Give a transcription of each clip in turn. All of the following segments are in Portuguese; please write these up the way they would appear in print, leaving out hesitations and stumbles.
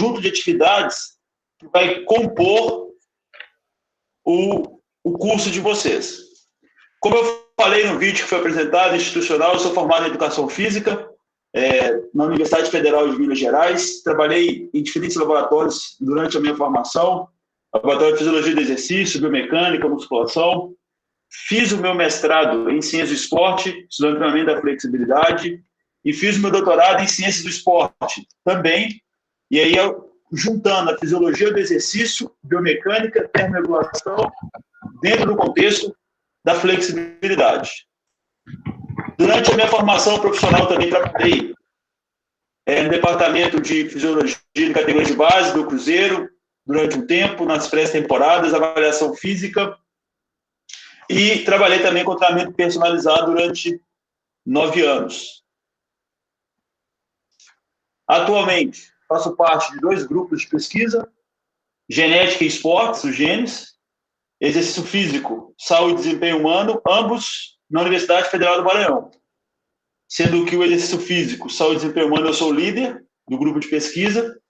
conjunto de atividades que vai compor o curso de vocês. Como eu falei no vídeo que foi apresentado, institucional, eu sou formado em Educação Física na Universidade Federal de Minas Gerais. Trabalhei em diferentes laboratórios durante a minha formação, laboratório de Fisiologia do Exercício, Biomecânica, Musculação. Fiz o meu mestrado em Ciências do Esporte, estudando treinamento da flexibilidade, e fiz o meu doutorado em Ciências do Esporte também, e aí juntando a Fisiologia do Exercício, Biomecânica, Termorregulação, dentro do contexto da flexibilidade. Durante a minha formação profissional também trabalhei no departamento de Fisiologia de categoria de base do Cruzeiro, durante um tempo, nas pré-temporadas, avaliação física, e trabalhei também com treinamento personalizado durante 9 anos. Atualmente, faço parte de 2 grupos de pesquisa, Genética e Esportes, os genes, Exercício Físico, Saúde e Desempenho Humano, ambos na Universidade Federal do Maranhão. Sendo que o Exercício Físico, Saúde e Desempenho Humano, eu sou o líder do grupo de pesquisa,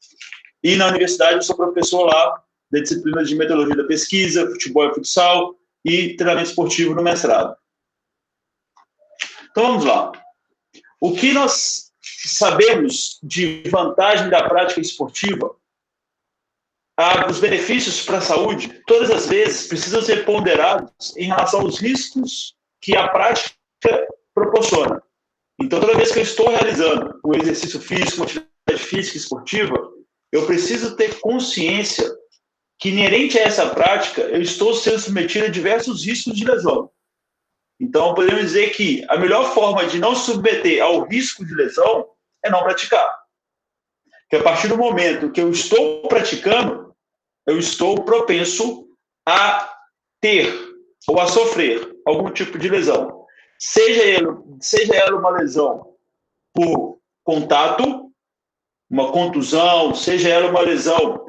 e na universidade eu sou professor lá da disciplina de Metodologia da Pesquisa, Futebol e Futsal e Treinamento Esportivo no mestrado. Então vamos lá. O que nós sabemos de vantagem da prática esportiva, os benefícios para a saúde, todas as vezes precisam ser ponderados em relação aos riscos que a prática proporciona. Então, toda vez que eu estou realizando um exercício físico, uma atividade física esportiva, eu preciso ter consciência que, inerente a essa prática, eu estou sendo submetido a diversos riscos de lesão. Então, podemos dizer que a melhor forma de não submeter ao risco de lesão é não praticar. Que a partir do momento que eu estou praticando, eu estou propenso a ter ou a sofrer algum tipo de lesão. Seja ela uma lesão por contato, uma contusão, seja ela uma lesão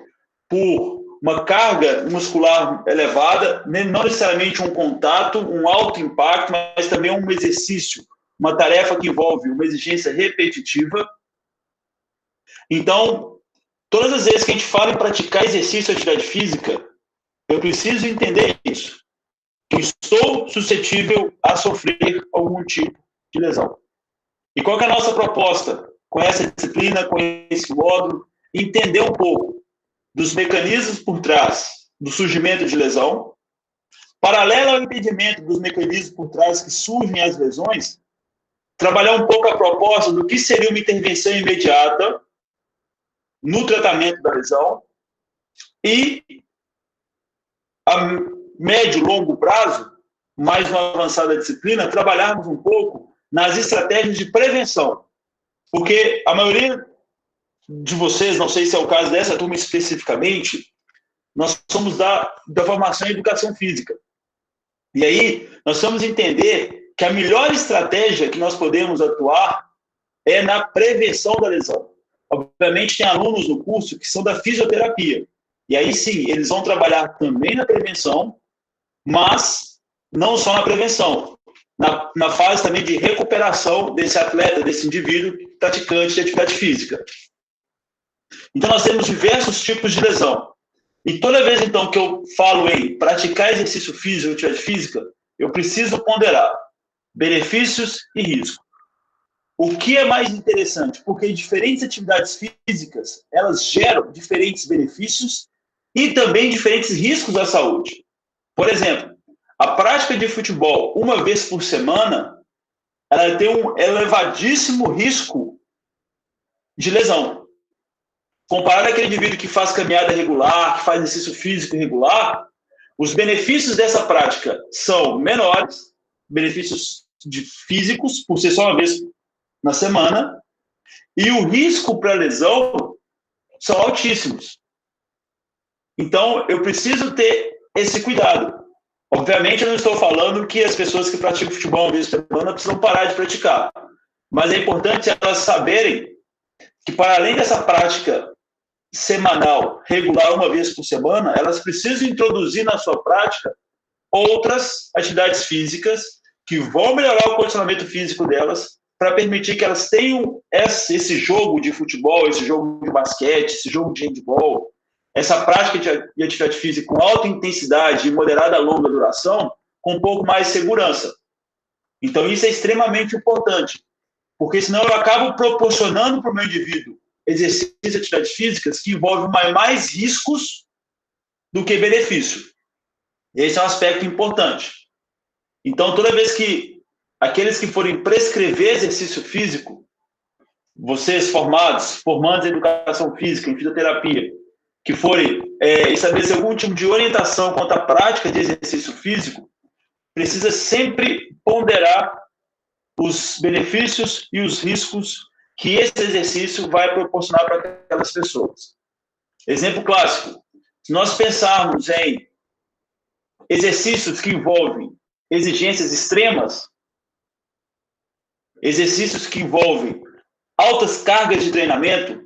por uma carga muscular elevada, não necessariamente um contato, um alto impacto, mas também um exercício, uma tarefa que envolve uma exigência repetitiva. Então, todas as vezes que a gente fala em praticar exercício e atividade física, eu preciso entender isso. Eu estou suscetível a sofrer algum tipo de lesão. E qual que é a nossa proposta com essa disciplina, com esse módulo? Entender um pouco dos mecanismos por trás do surgimento de lesão, paralelo ao entendimento dos mecanismos por trás que surgem as lesões, trabalhar um pouco a proposta do que seria uma intervenção imediata no tratamento da lesão e, a médio e longo prazo, mais uma avançada disciplina, trabalharmos um pouco nas estratégias de prevenção. Porque a maioria de vocês, não sei se é o caso dessa turma especificamente, nós somos da formação em Educação Física. E aí, nós vamos entender que a melhor estratégia que nós podemos atuar é na prevenção da lesão. Obviamente, tem alunos no curso que são da fisioterapia. E aí, sim, eles vão trabalhar também na prevenção, mas não só na prevenção, na fase também de recuperação desse atleta, desse indivíduo praticante de atividade física. Então, nós temos diversos tipos de lesão. E toda vez, então, que eu falo em praticar exercício físico ou atividade física, eu preciso ponderar benefícios e riscos. O que é mais interessante? Porque diferentes atividades físicas, elas geram diferentes benefícios e também diferentes riscos à saúde. Por exemplo, a prática de futebol uma vez por semana, ela tem um elevadíssimo risco de lesão. Comparado àquele indivíduo que faz caminhada regular, que faz exercício físico regular, os benefícios dessa prática são menores, benefícios físicos, por ser só uma vez na semana, e o risco para lesão são altíssimos. Então, eu preciso ter esse cuidado. Obviamente, eu não estou falando que as pessoas que praticam futebol uma vez por semana precisam parar de praticar, mas é importante elas saberem que, para além dessa prática semanal, regular, uma vez por semana, elas precisam introduzir na sua prática outras atividades físicas que vão melhorar o condicionamento físico delas para permitir que elas tenham esse jogo de futebol, esse jogo de basquete, esse jogo de handebol, essa prática de atividade física com alta intensidade e moderada a longa duração, com um pouco mais de segurança. Então, isso é extremamente importante, porque senão eu acabo proporcionando para o meu indivíduo exercícios de atividades físicas que envolvem mais riscos do que benefício. Esse é um aspecto importante. Então, toda vez que aqueles que forem prescrever exercício físico, vocês formandos em educação física, em fisioterapia, que forem estabelecer algum tipo de orientação quanto à prática de exercício físico, precisa sempre ponderar os benefícios e os riscos que esse exercício vai proporcionar para aquelas pessoas. Exemplo clássico, se nós pensarmos em exercícios que envolvem exigências extremas, exercícios que envolvem altas cargas de treinamento,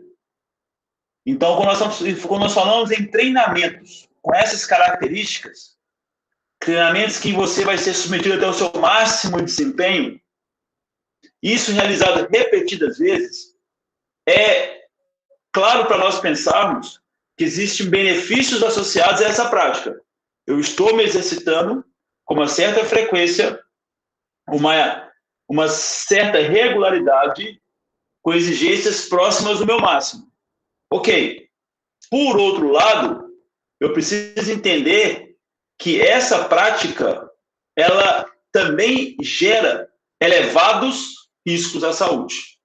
então, quando nós falamos em treinamentos com essas características, treinamentos que você vai ser submetido até o seu máximo desempenho, isso realizado repetidas vezes, é claro para nós pensarmos que existem benefícios associados a essa prática. Eu estou me exercitando com uma certa frequência, uma certa regularidade, com exigências próximas do meu máximo. Ok. Por outro lado, eu preciso entender que essa prática, ela também gera elevados riscos à saúde.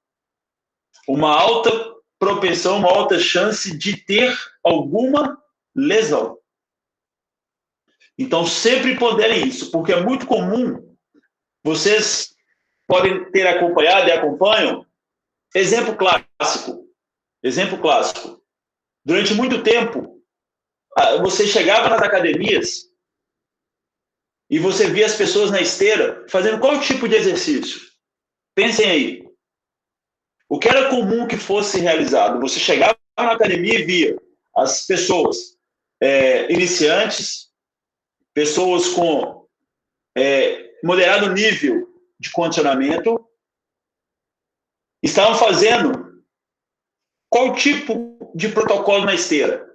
Uma alta propensão, uma alta chance de ter alguma lesão. Então, sempre ponderem isso, porque é muito comum, vocês podem ter acompanhado e acompanham, exemplo clássico. Durante muito tempo, você chegava nas academias e você via as pessoas na esteira fazendo qual tipo de exercício? Pensem aí. O que era comum que fosse realizado? Você chegava na academia e via as pessoas iniciantes, pessoas com moderado nível de condicionamento, estavam fazendo qual tipo de protocolo na esteira?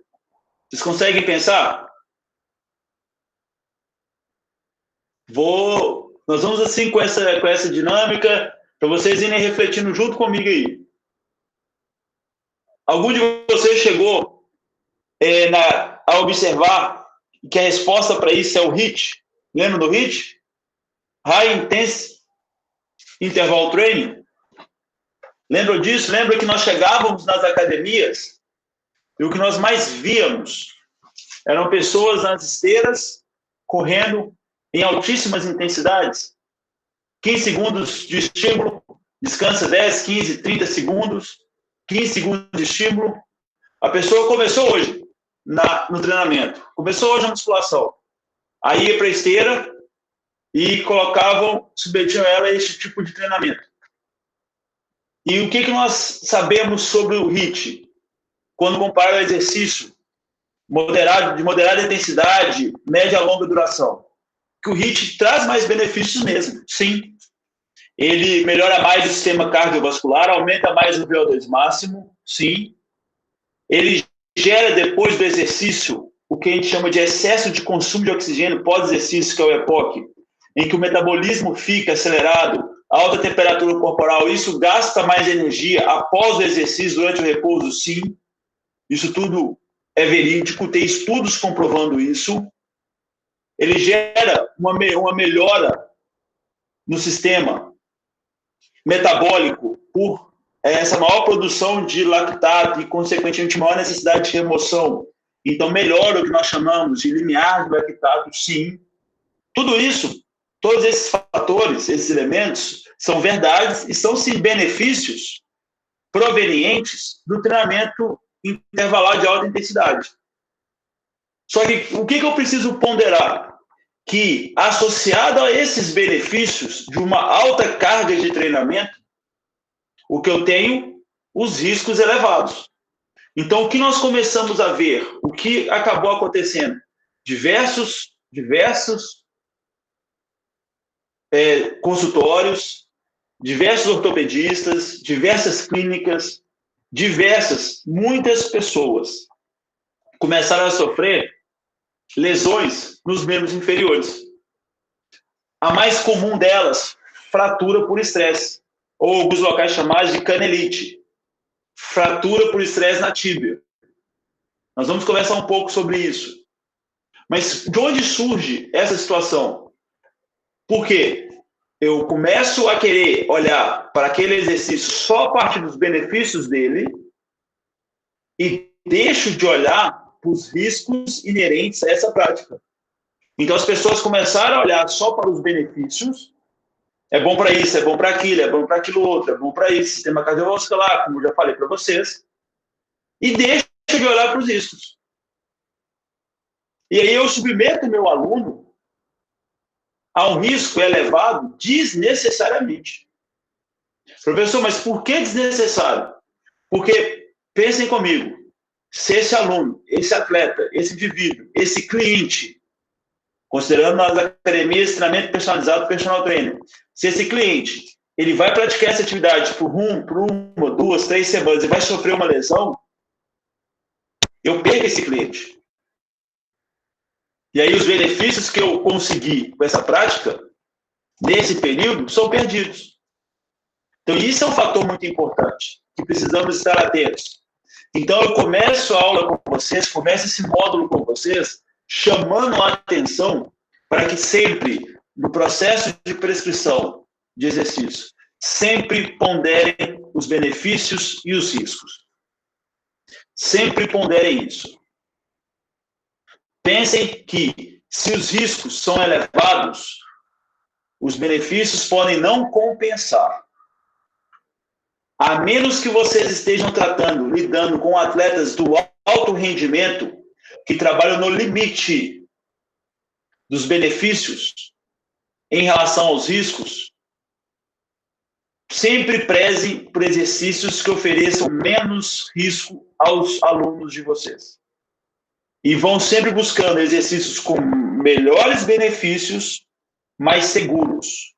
Vocês conseguem pensar? Nós vamos assim com essa dinâmica, para vocês irem refletindo junto comigo aí. Algum de vocês chegou a observar que a resposta para isso é o HIIT? Lembra do HIIT? High Intense Interval Training? Lembra disso? Lembra que nós chegávamos nas academias e o que nós mais víamos eram pessoas nas esteiras correndo em altíssimas intensidades? 15 segundos de estímulo, descansa 10, 15, 30 segundos, 15 segundos de estímulo. A pessoa começou hoje no treinamento, começou hoje a musculação. Aí ia para a esteira e submetiam ela a esse tipo de treinamento. E o que nós sabemos sobre o HIIT? Quando compara o exercício de moderada intensidade, média a longa duração. Que o HIIT traz mais benefícios mesmo, sim. Ele melhora mais o sistema cardiovascular, aumenta mais o VO2 máximo, sim. Ele gera, depois do exercício, o que a gente chama de excesso de consumo de oxigênio pós-exercício, que é o EPOC, em que o metabolismo fica acelerado, alta temperatura corporal, isso gasta mais energia após o exercício, durante o repouso, sim. Isso tudo é verídico, tem estudos comprovando isso. Ele gera uma melhora no sistema metabólico por essa maior produção de lactato e, consequentemente, maior necessidade de remoção. Então, melhora o que nós chamamos de limiar de lactato, sim. Tudo isso, todos esses fatores, esses elementos, são verdades e são, sim, benefícios provenientes do treinamento intervalar de alta intensidade. Só que o que eu preciso ponderar? Que, associado a esses benefícios de uma alta carga de treinamento, o que eu tenho? Os riscos elevados. Então, o que nós começamos a ver? O que acabou acontecendo? Diversos consultórios, diversos ortopedistas, diversas clínicas, muitas pessoas começaram a sofrer lesões nos membros inferiores. A mais comum delas, fratura por estresse, ou alguns locais chamados de canelite, fratura por estresse na tíbia. Nós vamos conversar um pouco sobre isso. Mas de onde surge essa situação? Por quê? Eu começo a querer olhar para aquele exercício só a partir dos benefícios dele e deixo de olhar para os riscos inerentes a essa prática. Então, as pessoas começaram a olhar só para os benefícios. É bom para isso, é bom para aquilo, é bom para aquilo outro, é bom para isso, sistema cardiovascular, como eu já falei para vocês. E deixo de olhar para os riscos. E aí eu submeto o meu aluno a um risco elevado desnecessariamente. Professor, mas por que desnecessário? Porque, pensem comigo, se esse aluno, esse atleta, esse indivíduo, esse cliente, considerando as academias de treinamento personalizado, personal trainer, se esse cliente ele vai praticar essa atividade por uma, 2, 3 semanas e vai sofrer uma lesão, eu perco esse cliente. E aí os benefícios que eu consegui com essa prática, nesse período, são perdidos. Então, isso é um fator muito importante, que precisamos estar atentos. Então, eu começo a aula com vocês, começo esse módulo com vocês, chamando a atenção para que sempre, no processo de prescrição de exercício, sempre ponderem os benefícios e os riscos. Sempre ponderem isso. Pensem que, se os riscos são elevados, os benefícios podem não compensar. A menos que vocês estejam lidando com atletas do alto rendimento, que trabalham no limite dos benefícios em relação aos riscos, sempre prezem por exercícios que ofereçam menos risco aos alunos de vocês. E vão sempre buscando exercícios com melhores benefícios, mais seguros.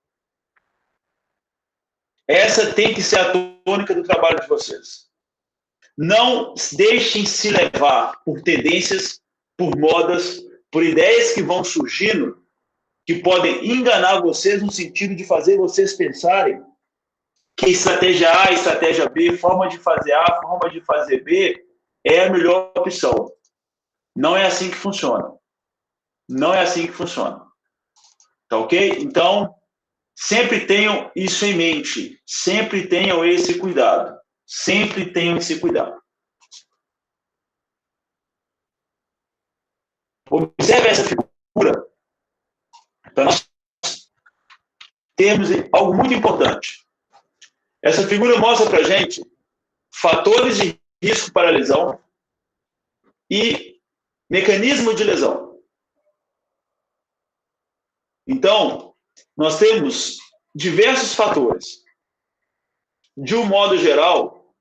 Essa tem que ser a tônica do trabalho de vocês. Não deixem se levar por tendências, por modas, por ideias que vão surgindo, que podem enganar vocês no sentido de fazer vocês pensarem que estratégia A, estratégia B, forma de fazer A, forma de fazer B é a melhor opção. Não é assim que funciona. Não é assim que funciona. Tá ok? Então, sempre tenham isso em mente. Sempre tenham esse cuidado. Sempre tenham esse cuidado. Observe essa figura para nós termos algo muito importante. Essa figura mostra para a gente fatores de risco para lesão e mecanismo de lesão. Então, nós temos diversos fatores. De um modo geral,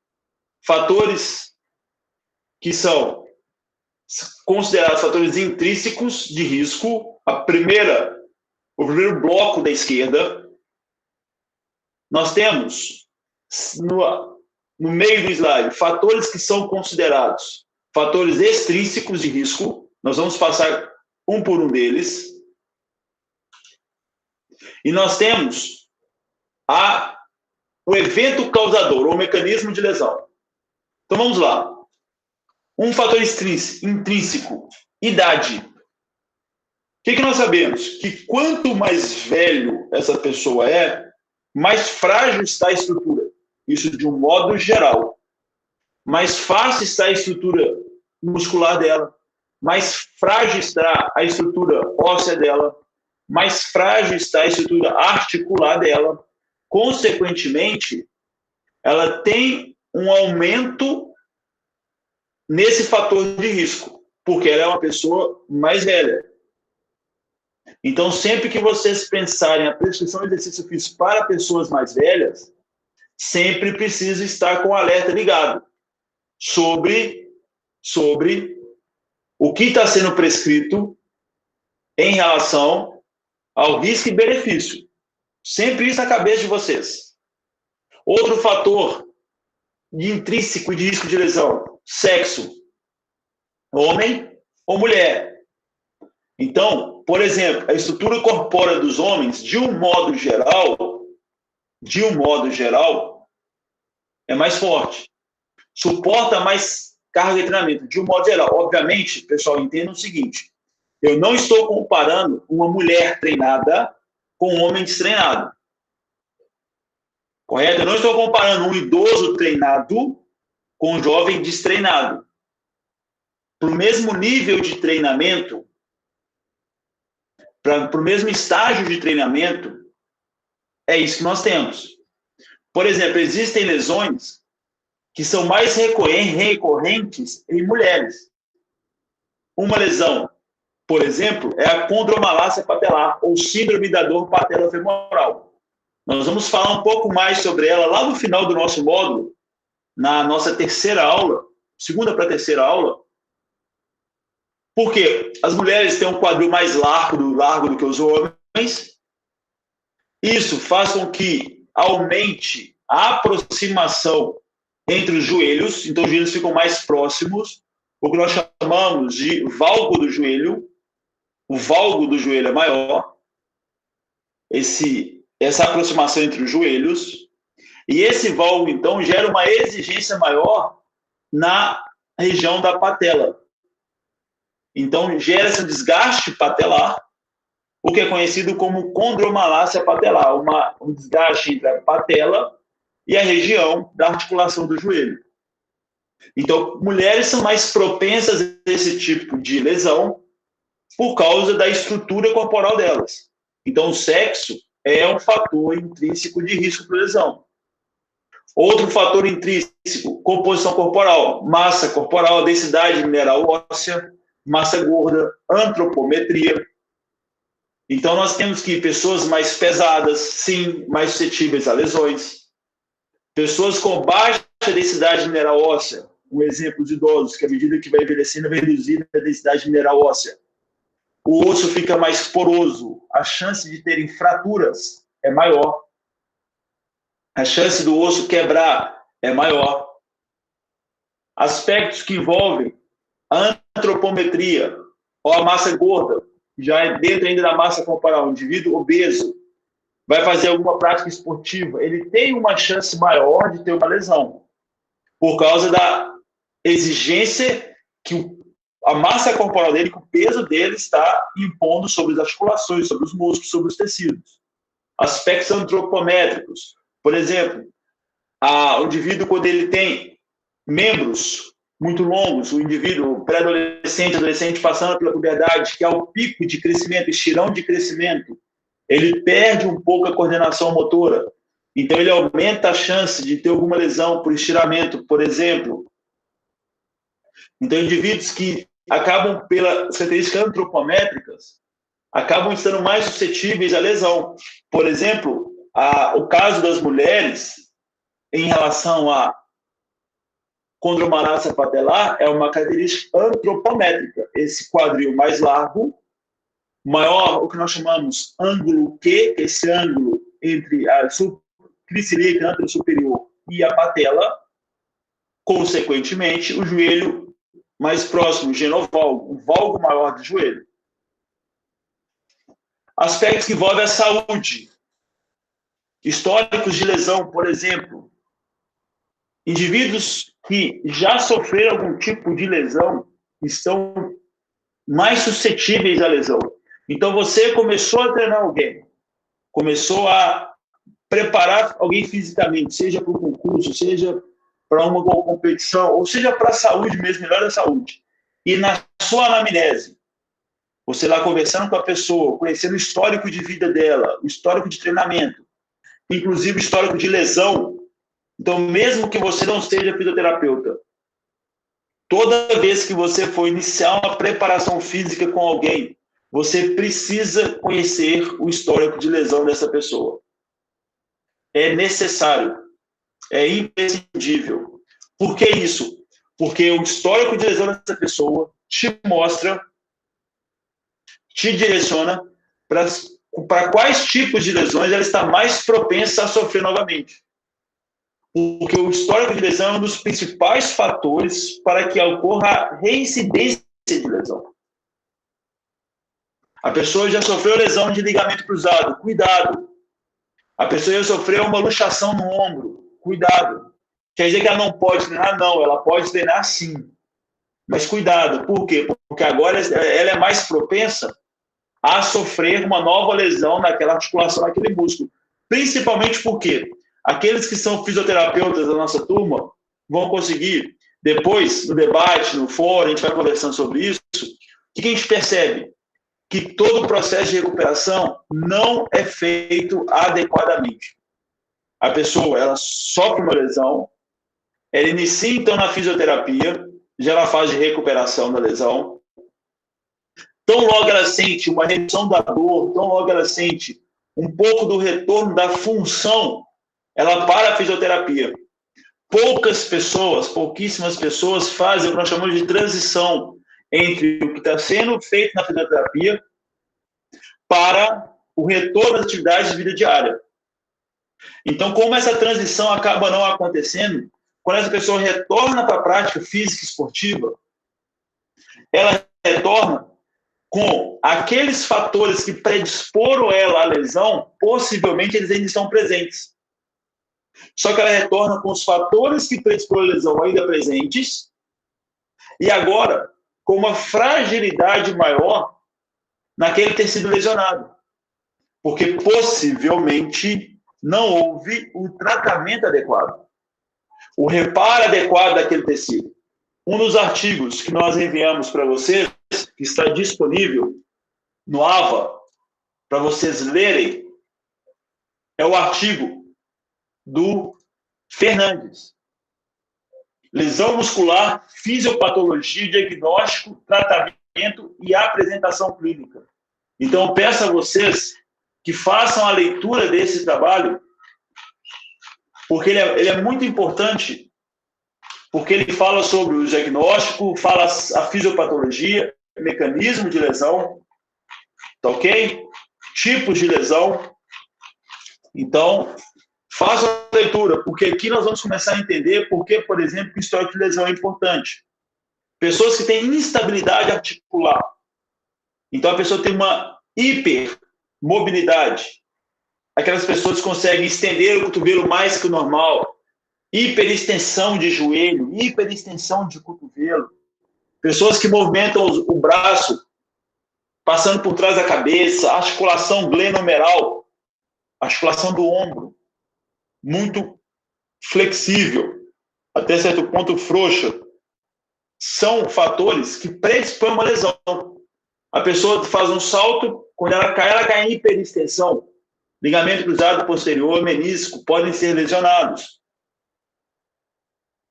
fatores que são considerados fatores intrínsecos de risco. O primeiro bloco da esquerda, nós temos no meio do slide fatores que são considerados fatores extrínsecos de risco. Nós vamos passar um por um deles. E nós temos o evento causador, ou mecanismo de lesão. Então vamos lá. Um fator intrínseco, idade. O que nós sabemos? Que quanto mais velho essa pessoa é, mais frágil está a estrutura. Isso de um modo geral. Mais fácil está a estrutura muscular dela. Mais frágil está a estrutura óssea dela. Mais frágil está a estrutura articular dela. Consequentemente, ela tem um aumento nesse fator de risco, porque ela é uma pessoa mais velha. Então, sempre que vocês pensarem a prescrição de exercício físico para pessoas mais velhas, sempre precisa estar com o alerta ligado sobre o que está sendo prescrito em relação ao risco e benefício. Sempre isso na cabeça de vocês. Outro fator intrínseco de risco de lesão: sexo, homem ou mulher. Então, por exemplo, a estrutura corpórea dos homens, de um modo geral, é mais forte, suporta mais carga de treinamento, de um modo geral. Obviamente, pessoal, entenda o seguinte: eu não estou comparando uma mulher treinada com um homem destreinado. Correto? Eu não estou comparando um idoso treinado com um jovem destreinado. Para o mesmo nível de treinamento, para o mesmo estágio de treinamento, é isso que nós temos. Por exemplo, existem lesões que são mais recorrentes em mulheres. Uma lesão, por exemplo, é a condromalácia patelar, ou síndrome da dor patelofemoral. Nós vamos falar um pouco mais sobre ela lá no final do nosso módulo, na nossa terceira aula, segunda para terceira aula, porque as mulheres têm um quadril mais largo do que os homens. Isso faz com que aumente a aproximação entre os joelhos, então os joelhos ficam mais próximos, o que nós chamamos de valgo do joelho. O valgo do joelho é maior, essa aproximação entre os joelhos, e esse valgo, então, gera uma exigência maior na região da patela. Então, gera esse desgaste patelar, o que é conhecido como condromalácia patelar, um desgaste entre a patela e a região da articulação do joelho. Então, mulheres são mais propensas a esse tipo de lesão por causa da estrutura corporal delas. Então, o sexo é um fator intrínseco de risco para lesão. Outro fator intrínseco: composição corporal, massa corporal, densidade mineral óssea, massa gorda, antropometria. Então, nós temos que pessoas mais pesadas, sim, mais suscetíveis a lesões. Pessoas com baixa densidade mineral óssea, um exemplo de idosos, que à medida que vai envelhecendo, vai reduzindo a densidade mineral óssea. O osso fica mais poroso, a chance de terem fraturas é maior. A chance do osso quebrar é maior. Aspectos que envolvem a antropometria, ou a massa gorda, já é dentro ainda da massa corporal. O indivíduo obeso vai fazer alguma prática esportiva, ele tem uma chance maior de ter uma lesão, por causa da exigência que a massa corporal dele, que o peso dele está impondo sobre as articulações, sobre os músculos, sobre os tecidos. Aspectos antropométricos, por exemplo, o indivíduo, quando ele tem membros muito longos, o indivíduo pré-adolescente, adolescente passando pela puberdade, que é o pico de crescimento, estirão de crescimento, ele perde um pouco a coordenação motora. Então, ele aumenta a chance de ter alguma lesão por estiramento, por exemplo. Então, indivíduos que acabam, pelas características antropométricas, acabam estando mais suscetíveis à lesão. Por exemplo, o caso das mulheres, em relação à condromalácia patelar, é uma característica antropométrica. Esse quadril mais largo, maior, o que nós chamamos ângulo Q, esse ângulo entre a cricilíaca antero superior e a patela, consequentemente, o joelho mais próximo, genovalgo, o valgo maior do joelho. Aspectos que envolvem a saúde. Históricos de lesão, por exemplo. Indivíduos que já sofreram algum tipo de lesão estão mais suscetíveis à lesão. Então, você começou a treinar alguém, começou a preparar alguém fisicamente, seja para um concurso, seja para uma competição, ou seja para a saúde mesmo, melhor da saúde. E na sua anamnese, você lá conversando com a pessoa, conhecendo o histórico de vida dela, o histórico de treinamento, inclusive o histórico de lesão. Então, mesmo que você não seja fisioterapeuta, toda vez que você for iniciar uma preparação física com alguém, você precisa conhecer o histórico de lesão dessa pessoa. É necessário, é imprescindível. Por que isso? Porque o histórico de lesão dessa pessoa te mostra, te direciona para quais tipos de lesões ela está mais propensa a sofrer novamente. Porque o histórico de lesão é um dos principais fatores para que ocorra a reincidência de lesão. A pessoa já sofreu lesão de ligamento cruzado, cuidado. A pessoa já sofreu uma luxação no ombro, cuidado. Quer dizer que ela não pode treinar? Não, ela pode treinar sim. Mas cuidado, por quê? Porque agora ela é mais propensa a sofrer uma nova lesão naquela articulação, naquele músculo. Principalmente porque aqueles que são fisioterapeutas da nossa turma vão conseguir, depois, no debate, no fórum, a gente vai conversando sobre isso, o que a gente percebe? Que todo o processo de recuperação não é feito adequadamente. A pessoa, ela sofre uma lesão, ela inicia, então, na fisioterapia, já na fase de recuperação da lesão. Tão logo ela sente uma redução da dor, tão logo ela sente um pouco do retorno da função, ela para a fisioterapia. Pouquíssimas pessoas fazem o que nós chamamos de transição entre o que está sendo feito na fisioterapia para o retorno às atividades de vida diária. Então, como essa transição acaba não acontecendo, quando essa pessoa retorna para a prática física esportiva, ela retorna com aqueles fatores que predisporam ela à lesão, possivelmente eles ainda estão presentes. Só que ela retorna com os fatores que predisporam a lesão ainda presentes, e agora com uma fragilidade maior naquele tecido lesionado. Porque possivelmente não houve um tratamento adequado, o reparo adequado daquele tecido. Um dos artigos que nós enviamos para vocês, que está disponível no AVA, para vocês lerem, é o artigo do Fernandes. Lesão muscular, fisiopatologia, diagnóstico, tratamento e apresentação clínica. Então, eu peço a vocês que façam a leitura desse trabalho, porque ele é muito importante, porque ele fala sobre o diagnóstico, fala a fisiopatologia, mecanismo de lesão, tá ok? Tipos de lesão. Então, faça a leitura, porque aqui nós vamos começar a entender por que, por exemplo, o histórico de lesão é importante. Pessoas que têm instabilidade articular. Então, a pessoa tem uma hipermobilidade. Aquelas pessoas que conseguem estender o cotovelo mais que o normal. Hiperextensão de joelho, hiperextensão de cotovelo. Pessoas que movimentam o braço passando por trás da cabeça, articulação glenomeral, articulação do ombro, muito flexível, até certo ponto frouxa. São fatores que predispõem uma lesão. A pessoa faz um salto, quando ela cai em hiperextensão. Ligamento cruzado posterior, menisco, podem ser lesionados.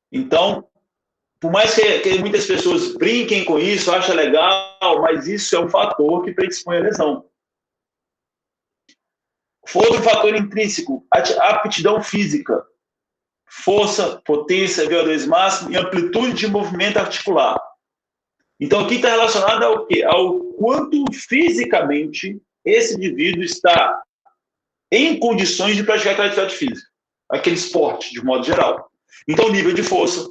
Então, por mais que muitas pessoas brinquem com isso, achem legal, mas isso é um fator que predispõe a lesão. Outro fator intrínseco, aptidão física. Força, potência, VO2 máximo e amplitude de movimento articular. Então, aqui está relacionado ao quê? Ao quanto fisicamente esse indivíduo está em condições de praticar atividade física, aquele esporte, de modo geral. Então, o nível de força,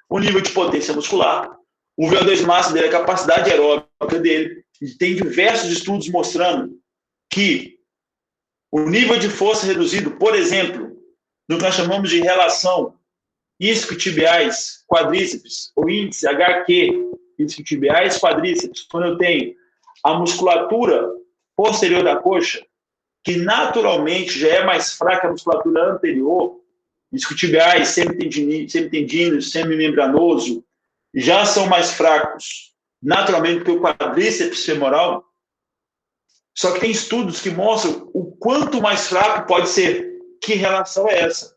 o nível de potência muscular, o VO2 máximo dele, a capacidade aeróbica dele. E tem diversos estudos mostrando que o nível de força reduzido, por exemplo, no que nós chamamos de relação isquiotibiais quadríceps, ou índice HQ, isquiotibiais quadríceps, quando eu tenho a musculatura posterior da coxa, que naturalmente já é mais fraca a musculatura anterior, isquiotibiais, semitendinos, semimembranoso, já são mais fracos, naturalmente, que o quadríceps femoral. Só que tem estudos que mostram o quanto mais fraco pode ser. Que relação é essa?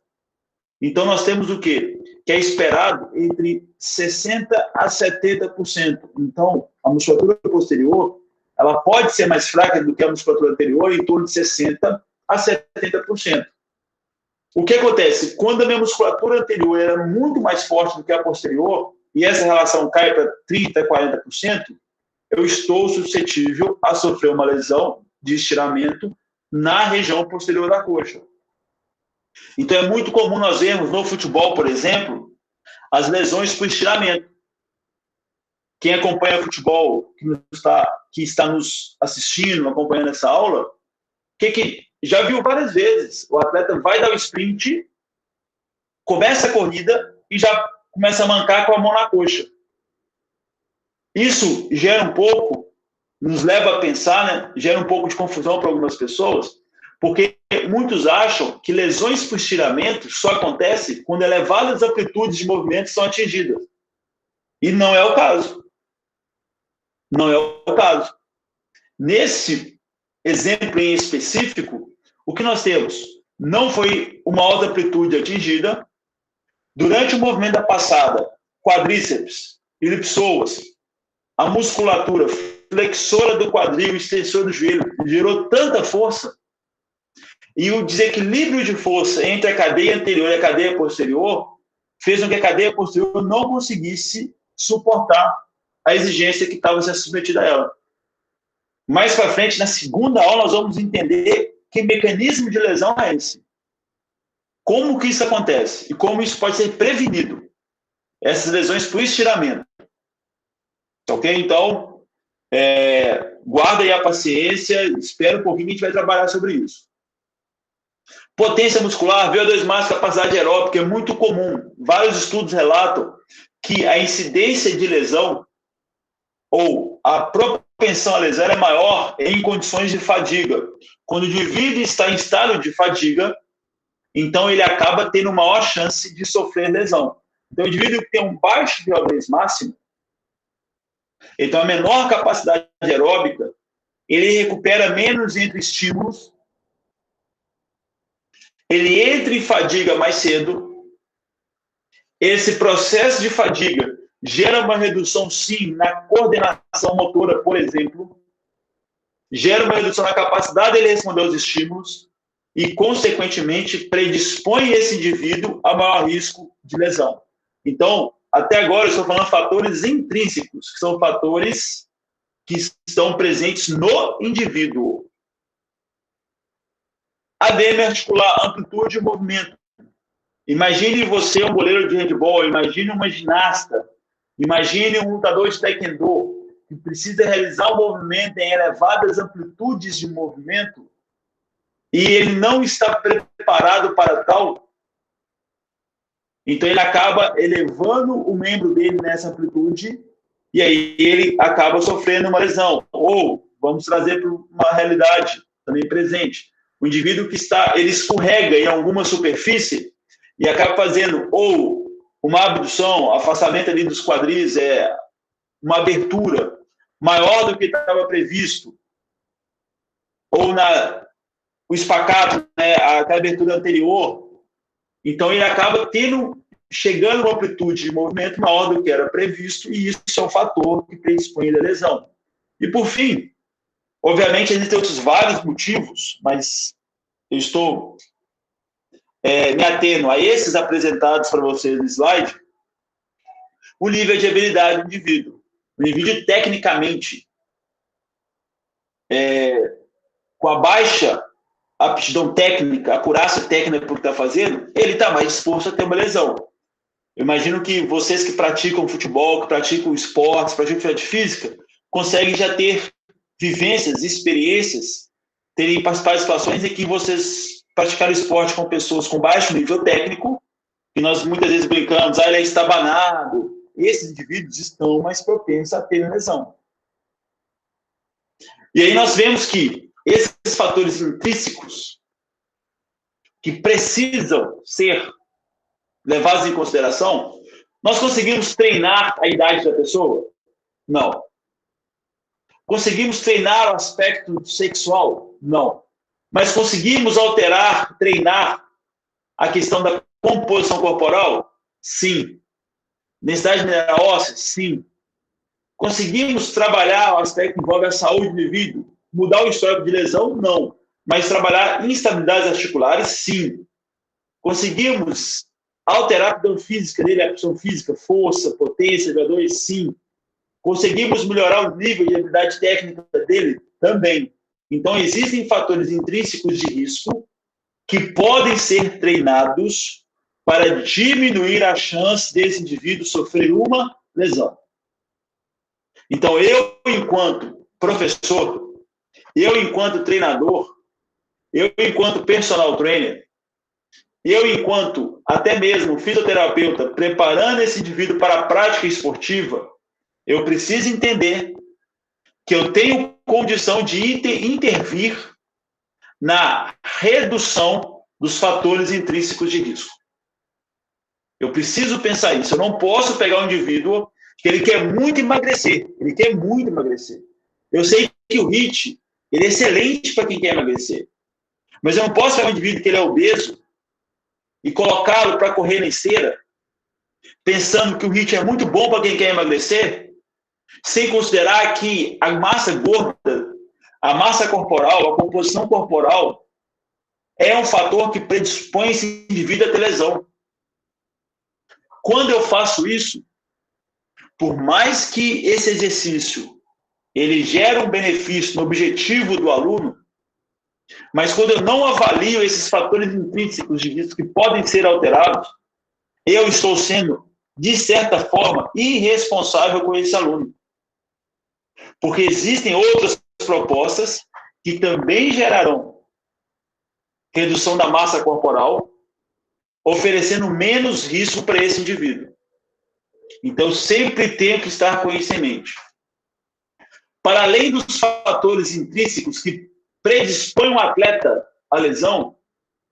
Então, nós temos o quê? Que é esperado entre 60% a 70%. Então, a musculatura posterior, ela pode ser mais fraca do que a musculatura anterior, em torno de 60% a 70%. O que acontece? Quando a minha musculatura anterior era muito mais forte do que a posterior, e essa relação cai para 30%, 40%, eu estou suscetível a sofrer uma lesão de estiramento na região posterior da coxa. Então, é muito comum nós vermos no futebol, por exemplo, as lesões por estiramento. Quem acompanha futebol, que está nos assistindo, acompanhando essa aula, que já viu várias vezes, o atleta vai dar o sprint, começa a corrida e já começa a mancar com a mão na coxa. Isso gera um pouco, nos leva a pensar, né? Gera um pouco de confusão para algumas pessoas, porque muitos acham que lesões por estiramento só acontecem quando elevadas amplitudes de movimento são atingidas. E não é o caso. Não é o caso. Nesse exemplo em específico, o que nós temos? Não foi uma alta amplitude atingida. Durante o movimento da passada, quadríceps, ilipsoas, a musculatura flexora do quadril, extensor do joelho, gerou tanta força, e o desequilíbrio de força entre a cadeia anterior e a cadeia posterior fez com que a cadeia posterior não conseguisse suportar a exigência que estava sendo submetida a ela. Mais para frente, na segunda aula, nós vamos entender que mecanismo de lesão é esse. Como que isso acontece e como isso pode ser prevenido. Essas lesões por estiramento. Ok? Então, guarda aí a paciência, espera um pouquinho que a gente vai trabalhar sobre isso. Potência muscular, VO2 máximo, capacidade aeróbica, é muito comum. Vários estudos relatam que a incidência de lesão ou a propensão à lesão é maior em condições de fadiga. Quando o indivíduo está em estado de fadiga, então ele acaba tendo maior chance de sofrer lesão. Então, o indivíduo que tem um baixo VO2 máximo, então a menor capacidade aeróbica, ele recupera menos entre estímulos, ele entra em fadiga mais cedo. Esse processo de fadiga gera uma redução, sim, na coordenação motora, por exemplo, gera uma redução na capacidade dele responder aos estímulos e, consequentemente, predispõe esse indivíduo a maior risco de lesão. Então, até agora, eu estou falando de fatores intrínsecos, que são fatores que estão presentes no indivíduo. ADM articular, amplitude de movimento. Imagine você um goleiro de handball, imagine uma ginasta, imagine um lutador de taekwondo que precisa realizar um movimento em elevadas amplitudes de movimento e ele não está preparado para tal. Então ele acaba elevando o membro dele nessa amplitude e aí ele acaba sofrendo uma lesão. Ou, vamos trazer para uma realidade também presente, o indivíduo que ele escorrega em alguma superfície e acaba fazendo ou uma abdução, afastamento ali dos quadris, uma abertura maior do que estava previsto, ou o espacato, né, aquela abertura anterior. Então ele acaba chegando a uma amplitude de movimento maior do que era previsto, e isso é um fator que predispõe a lesão. E por fim, obviamente existem outros vários motivos, mas eu estou me atendo a esses apresentados para vocês no slide. O nível de habilidade do indivíduo. O indivíduo, tecnicamente, com a baixa aptidão técnica, acurácia técnica por que está fazendo, ele está mais disposto a ter uma lesão. Eu imagino que vocês que praticam futebol, que praticam esportes, praticam atividade física, conseguem já ter vivências, experiências, terem participado de situações em que vocês praticaram esporte com pessoas com baixo nível técnico, e nós muitas vezes brincamos, ele é estabanado. Esses indivíduos estão mais propensos a ter lesão. E aí nós vemos que esses fatores intrínsecos que precisam ser levados em consideração, nós conseguimos treinar a idade da pessoa? Não. Conseguimos treinar o aspecto sexual? Não. Mas conseguimos treinar a questão da composição corporal? Sim. Densidade mineral óssea? Sim. Conseguimos trabalhar o aspecto que envolve a saúde do indivíduo? Mudar o histórico de lesão? Não. Mas trabalhar instabilidades articulares? Sim. Conseguimos alterar a aptidão física dele, a aptidão física, força, potência, VO2? Sim. Conseguimos melhorar o nível de habilidade técnica dele? Também. Então, existem fatores intrínsecos de risco que podem ser treinados para diminuir a chance desse indivíduo sofrer uma lesão. Então, eu, enquanto professor, eu, enquanto treinador, eu, enquanto personal trainer, eu, enquanto até mesmo fisioterapeuta, preparando esse indivíduo para a prática esportiva, eu preciso entender que eu tenho condição de intervir na redução dos fatores intrínsecos de risco. Eu preciso pensar isso. Eu não posso pegar um indivíduo que ele quer muito emagrecer. Ele quer muito emagrecer. Eu sei que o HIIT ele é excelente para quem quer emagrecer. Mas eu não posso pegar um indivíduo que ele é obeso e colocá-lo para correr na esteira, pensando que o HIIT é muito bom para quem quer emagrecer, sem considerar que a massa gorda, a massa corporal, a composição corporal, é um fator que predispõe esse indivíduo a ter lesão. Quando eu faço isso, por mais que esse exercício ele gere um benefício no objetivo do aluno, mas quando eu não avalio esses fatores intrínsecos de risco que podem ser alterados, eu estou sendo, de certa forma, irresponsável com esse aluno. Porque existem outras propostas que também gerarão redução da massa corporal, oferecendo menos risco para esse indivíduo. Então, sempre tenho que estar com isso em mente. Para além dos fatores intrínsecos que predispõem o atleta à lesão,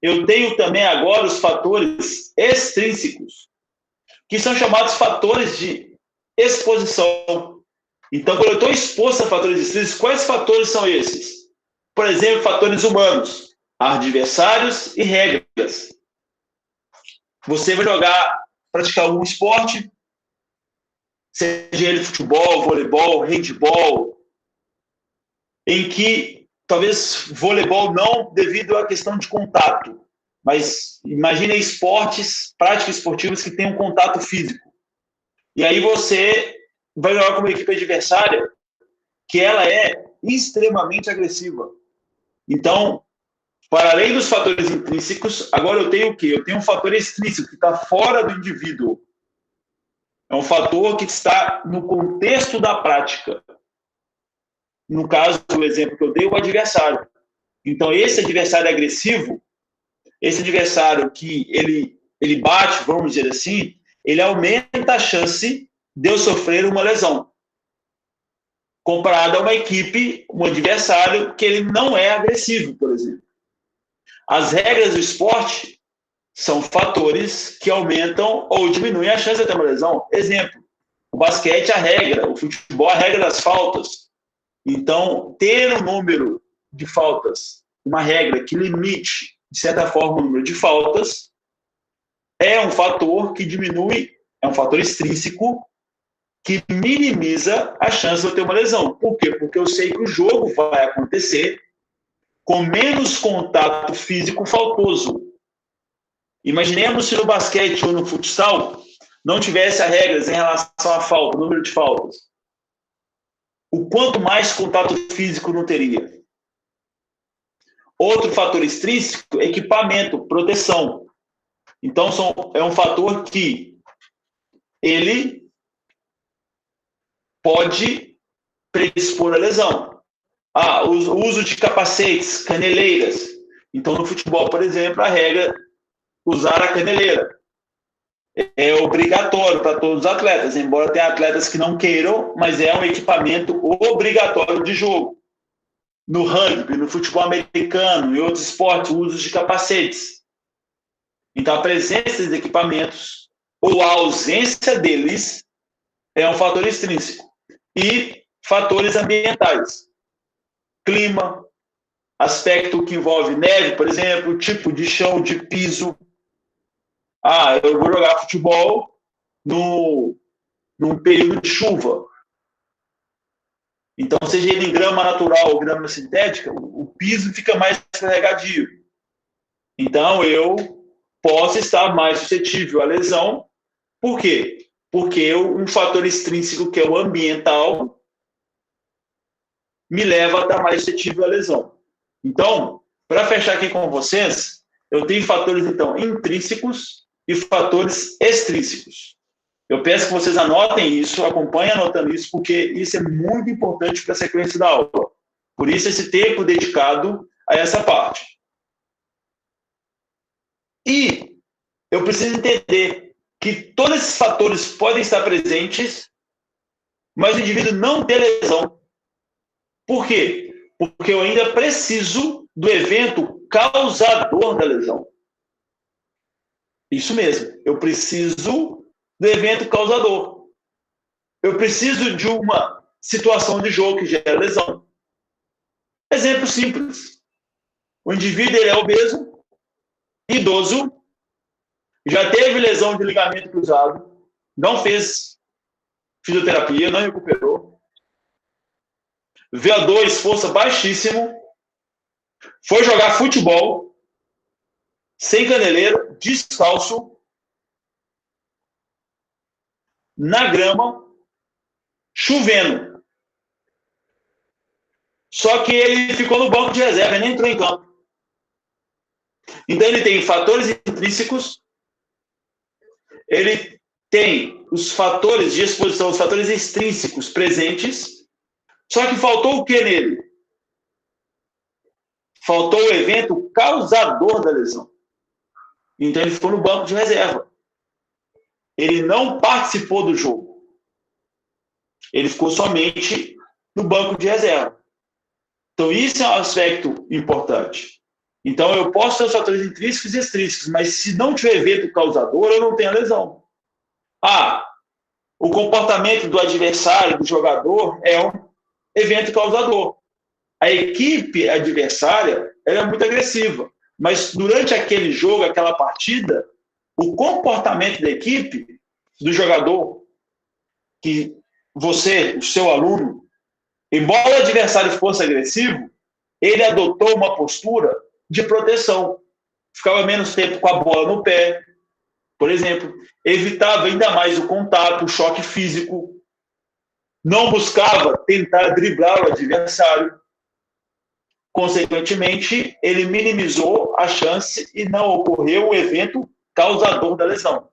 eu tenho também agora os fatores extrínsecos, que são chamados fatores de exposição. Então, quando eu estou exposto a fatores extrínsecos, quais fatores são esses? Por exemplo, fatores humanos, adversários e regras. Você vai praticar algum esporte, seja ele futebol, voleibol, handebol, em que talvez voleibol não devido à questão de contato, mas imagine esportes, práticas esportivas que têm um contato físico. E aí você vai jogar com uma equipe adversária que ela é extremamente agressiva. Então, para além dos fatores intrínsecos, agora eu tenho o quê? Eu tenho um fator extrínseco que está fora do indivíduo. É um fator que está no contexto da prática. No caso, o exemplo que eu dei, o adversário. Então, esse adversário agressivo, esse adversário que ele bate, vamos dizer assim, ele aumenta a chance de eu sofrer uma lesão. Comparado a uma equipe, um adversário que ele não é agressivo, por exemplo. As regras do esporte são fatores que aumentam ou diminuem a chance de ter uma lesão. Exemplo, o basquete, a regra, o futebol, a regra das faltas. Então, ter um número de faltas, uma regra que limite, de certa forma, o número de faltas, é um fator que diminui, é um fator extrínseco que minimiza a chance de eu ter uma lesão. Por quê? Porque eu sei que o jogo vai acontecer com menos contato físico faltoso. Imaginemos se no basquete ou no futsal não tivesse as regras em relação à falta, número de faltas. O quanto mais contato físico não teria. Outro fator extrínseco, equipamento, proteção. Então, é um fator que ele pode predispor a lesão. O uso de capacetes, caneleiras. Então, no futebol, por exemplo, a regra usar a caneleira é obrigatório para todos os atletas, embora tenha atletas que não queiram, mas é um equipamento obrigatório de jogo. No rugby, no futebol americano e outros esportes, o uso de capacetes. Então, a presença desses equipamentos ou a ausência deles é um fator extrínseco. E fatores ambientais. Clima, aspecto que envolve neve, por exemplo, tipo de chão, de piso. Eu vou jogar futebol num período de chuva. Então, seja ele em grama natural ou grama sintética, o piso fica mais escorregadio. Então, eu posso estar mais suscetível à lesão. Por quê? Porque um fator extrínseco, que é o ambiental, me leva a estar mais suscetível à lesão. Então, para fechar aqui com vocês, eu tenho fatores, então, intrínsecos e fatores extrínsecos. Eu peço que vocês anotem isso, acompanhem anotando isso, porque isso é muito importante para a sequência da aula. Por isso, esse tempo dedicado a essa parte. E eu preciso entender que todos esses fatores podem estar presentes, mas o indivíduo não tem lesão. Por quê? Porque eu ainda preciso do evento causador da lesão. Isso mesmo, eu preciso do evento causador. Eu preciso de uma situação de jogo que gera lesão. Exemplo simples. O indivíduo ele é obeso, idoso, já teve lesão de ligamento cruzado, não fez fisioterapia, não recuperou. VO2, força baixíssimo, foi jogar futebol, sem caneleira, descalço, na grama, chovendo. Só que ele ficou no banco de reserva, ele nem entrou em campo. Então ele tem fatores intrínsecos, ele tem os fatores de exposição, os fatores extrínsecos presentes, só que faltou o que nele? Faltou o evento causador da lesão. Então ele ficou no banco de reserva. Ele não participou do jogo. Ele ficou somente no banco de reserva. Então isso é um aspecto importante. Então eu posso ter os fatores intrínsecos e extrínsecos, mas se não tiver evento causador, eu não tenho a lesão. O comportamento do adversário, do jogador, é um evento causador. A equipe adversária ela é muito agressiva, mas durante aquele jogo, aquela partida, o comportamento da equipe, do jogador, que você, o seu aluno, embora o adversário fosse agressivo, ele adotou uma postura de proteção. Ficava menos tempo com a bola no pé, por exemplo, evitava ainda mais o contato, o choque físico, não buscava tentar driblar o adversário. Consequentemente, ele minimizou a chance e não ocorreu o evento causador da lesão.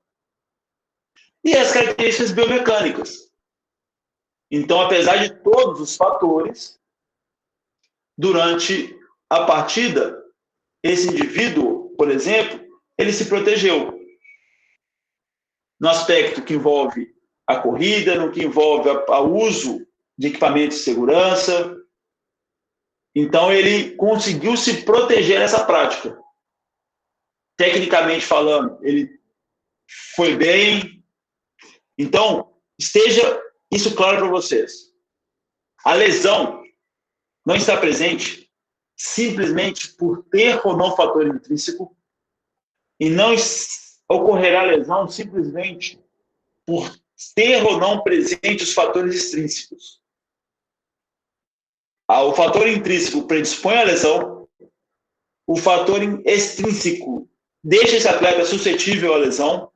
E as características biomecânicas. Então, apesar de todos os fatores, durante a partida, esse indivíduo, por exemplo, ele se protegeu. No aspecto que envolve a corrida, no que envolve o uso de equipamentos de segurança. Então, ele conseguiu se proteger nessa prática. Tecnicamente falando, ele foi bem. Então, esteja isso claro para vocês. A lesão não está presente simplesmente por ter ou não fator intrínseco e não ocorrerá lesão simplesmente por ter ou não presente os fatores extrínsecos. O fator intrínseco predispõe à lesão, o fator extrínseco deixa esse atleta suscetível à lesão,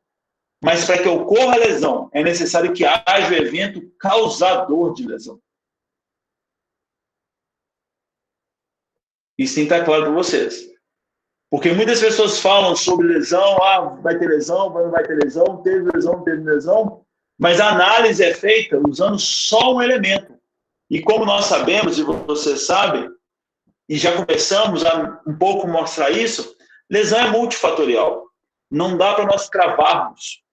mas para que ocorra a lesão, é necessário que haja o evento causador de lesão. Isso tem que estar claro para vocês. Porque muitas pessoas falam sobre lesão, vai ter lesão, não vai ter lesão, teve lesão, não teve lesão, mas a análise é feita usando só um elemento. E como nós sabemos, e vocês sabem, e já começamos a um pouco mostrar isso, lesão é multifatorial. Não dá para nós cravarmos.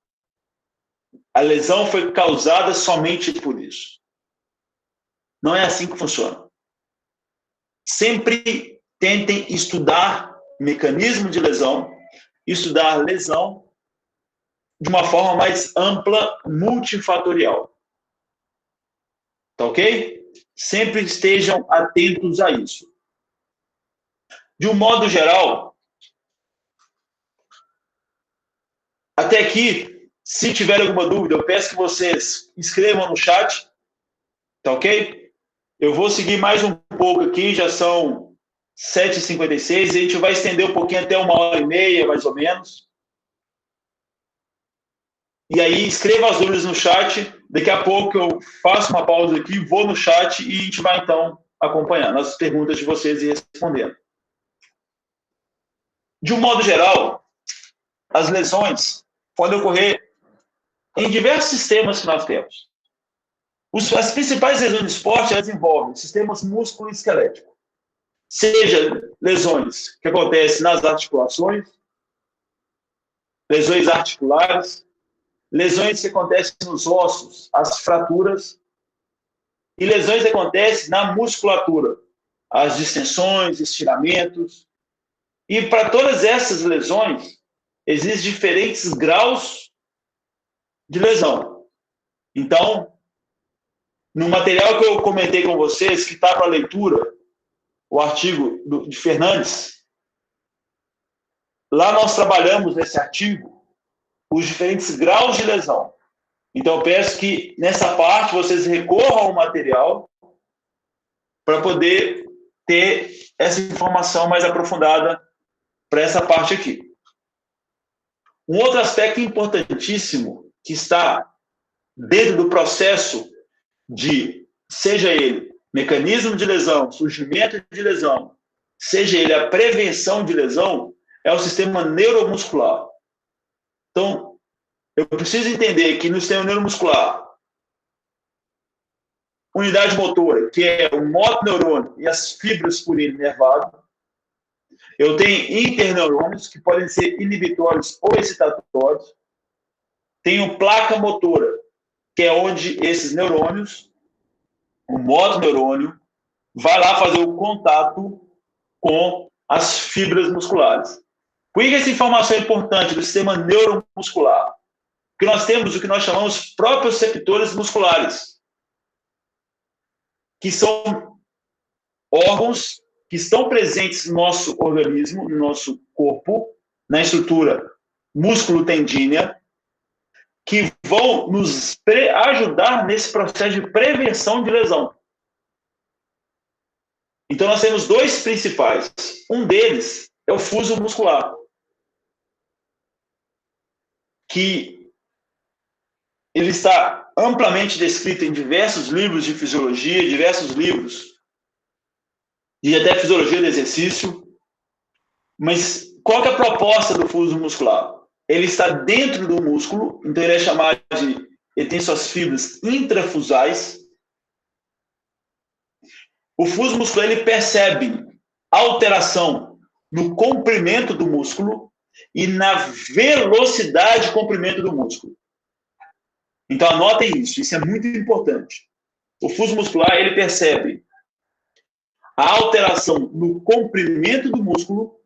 A lesão foi causada somente por isso. Não é assim que funciona. Sempre tentem estudar mecanismo de lesão, estudar lesão de uma forma mais ampla, multifatorial. Tá ok? Sempre estejam atentos a isso. De um modo geral, até aqui, se tiver alguma dúvida, eu peço que vocês escrevam no chat, tá ok? Eu vou seguir mais um pouco aqui, já são 7h56, a gente vai estender um pouquinho até 1h30, mais ou menos. E aí, escreva as dúvidas no chat, daqui a pouco eu faço uma pausa aqui, vou no chat e a gente vai, então, acompanhando as perguntas de vocês e respondendo. De um modo geral, as lesões podem ocorrer em diversos sistemas que nós temos. As principais lesões do esporte, elas envolvem sistemas músculo-esqueléticos, seja lesões que acontecem nas articulações, lesões articulares, lesões que acontecem nos ossos, as fraturas, e lesões que acontecem na musculatura, as distensões, estiramentos. E para todas essas lesões, existem diferentes graus de lesão. Então, no material que eu comentei com vocês, que está para leitura, o artigo de Fernandes, lá nós trabalhamos nesse artigo os diferentes graus de lesão. Então, eu peço que, nessa parte, vocês recorram ao material para poder ter essa informação mais aprofundada para essa parte aqui. Um outro aspecto importantíssimo que está dentro do processo de, seja ele mecanismo de lesão, surgimento de lesão, seja ele a prevenção de lesão, é o sistema neuromuscular. Então, eu preciso entender que no sistema neuromuscular, unidade motora, que é o motoneurônio e as fibras por ele nervado, eu tenho interneurônios, que podem ser inibitórios ou excitatórios, tenho placa motora, que é onde esses neurônios, o motoneurônio, vai lá fazer o contato com as fibras musculares. Por que essa informação é importante do sistema neuromuscular? Porque nós temos o que nós chamamos proprioceptores musculares, que são órgãos que estão presentes no nosso organismo, no nosso corpo, na estrutura músculo-tendínea, que vão nos ajudar nesse processo de prevenção de lesão. Então, nós temos dois principais. Um deles é o fuso muscular, que ele está amplamente descrito em diversos livros de fisiologia, diversos livros de até fisiologia do exercício. Mas qual que é a proposta do fuso muscular? Ele está dentro do músculo, então ele é chamado de... Ele tem suas fibras intrafusais. O fuso muscular, ele percebe alteração no comprimento do músculo e na velocidade de comprimento do músculo. Então, anotem isso é muito importante. O fuso muscular, ele percebe a alteração no comprimento do músculo.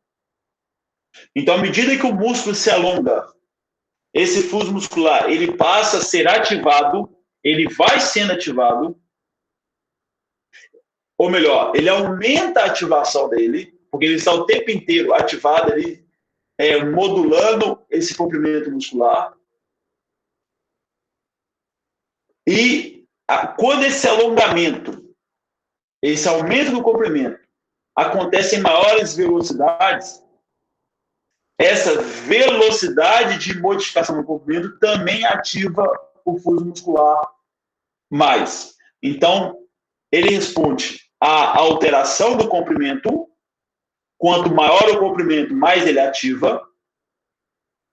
Então, à medida que o músculo se alonga, esse fuso muscular, ele passa a ser ativado, ele vai sendo ativado, ou melhor, ele aumenta a ativação dele, porque ele está o tempo inteiro ativado, ali, modulando esse comprimento muscular. E quando esse alongamento, esse aumento do comprimento, acontece em maiores velocidades, essa velocidade de modificação do comprimento também ativa o fuso muscular mais. Então, ele responde à alteração do comprimento. Quanto maior o comprimento, mais ele ativa,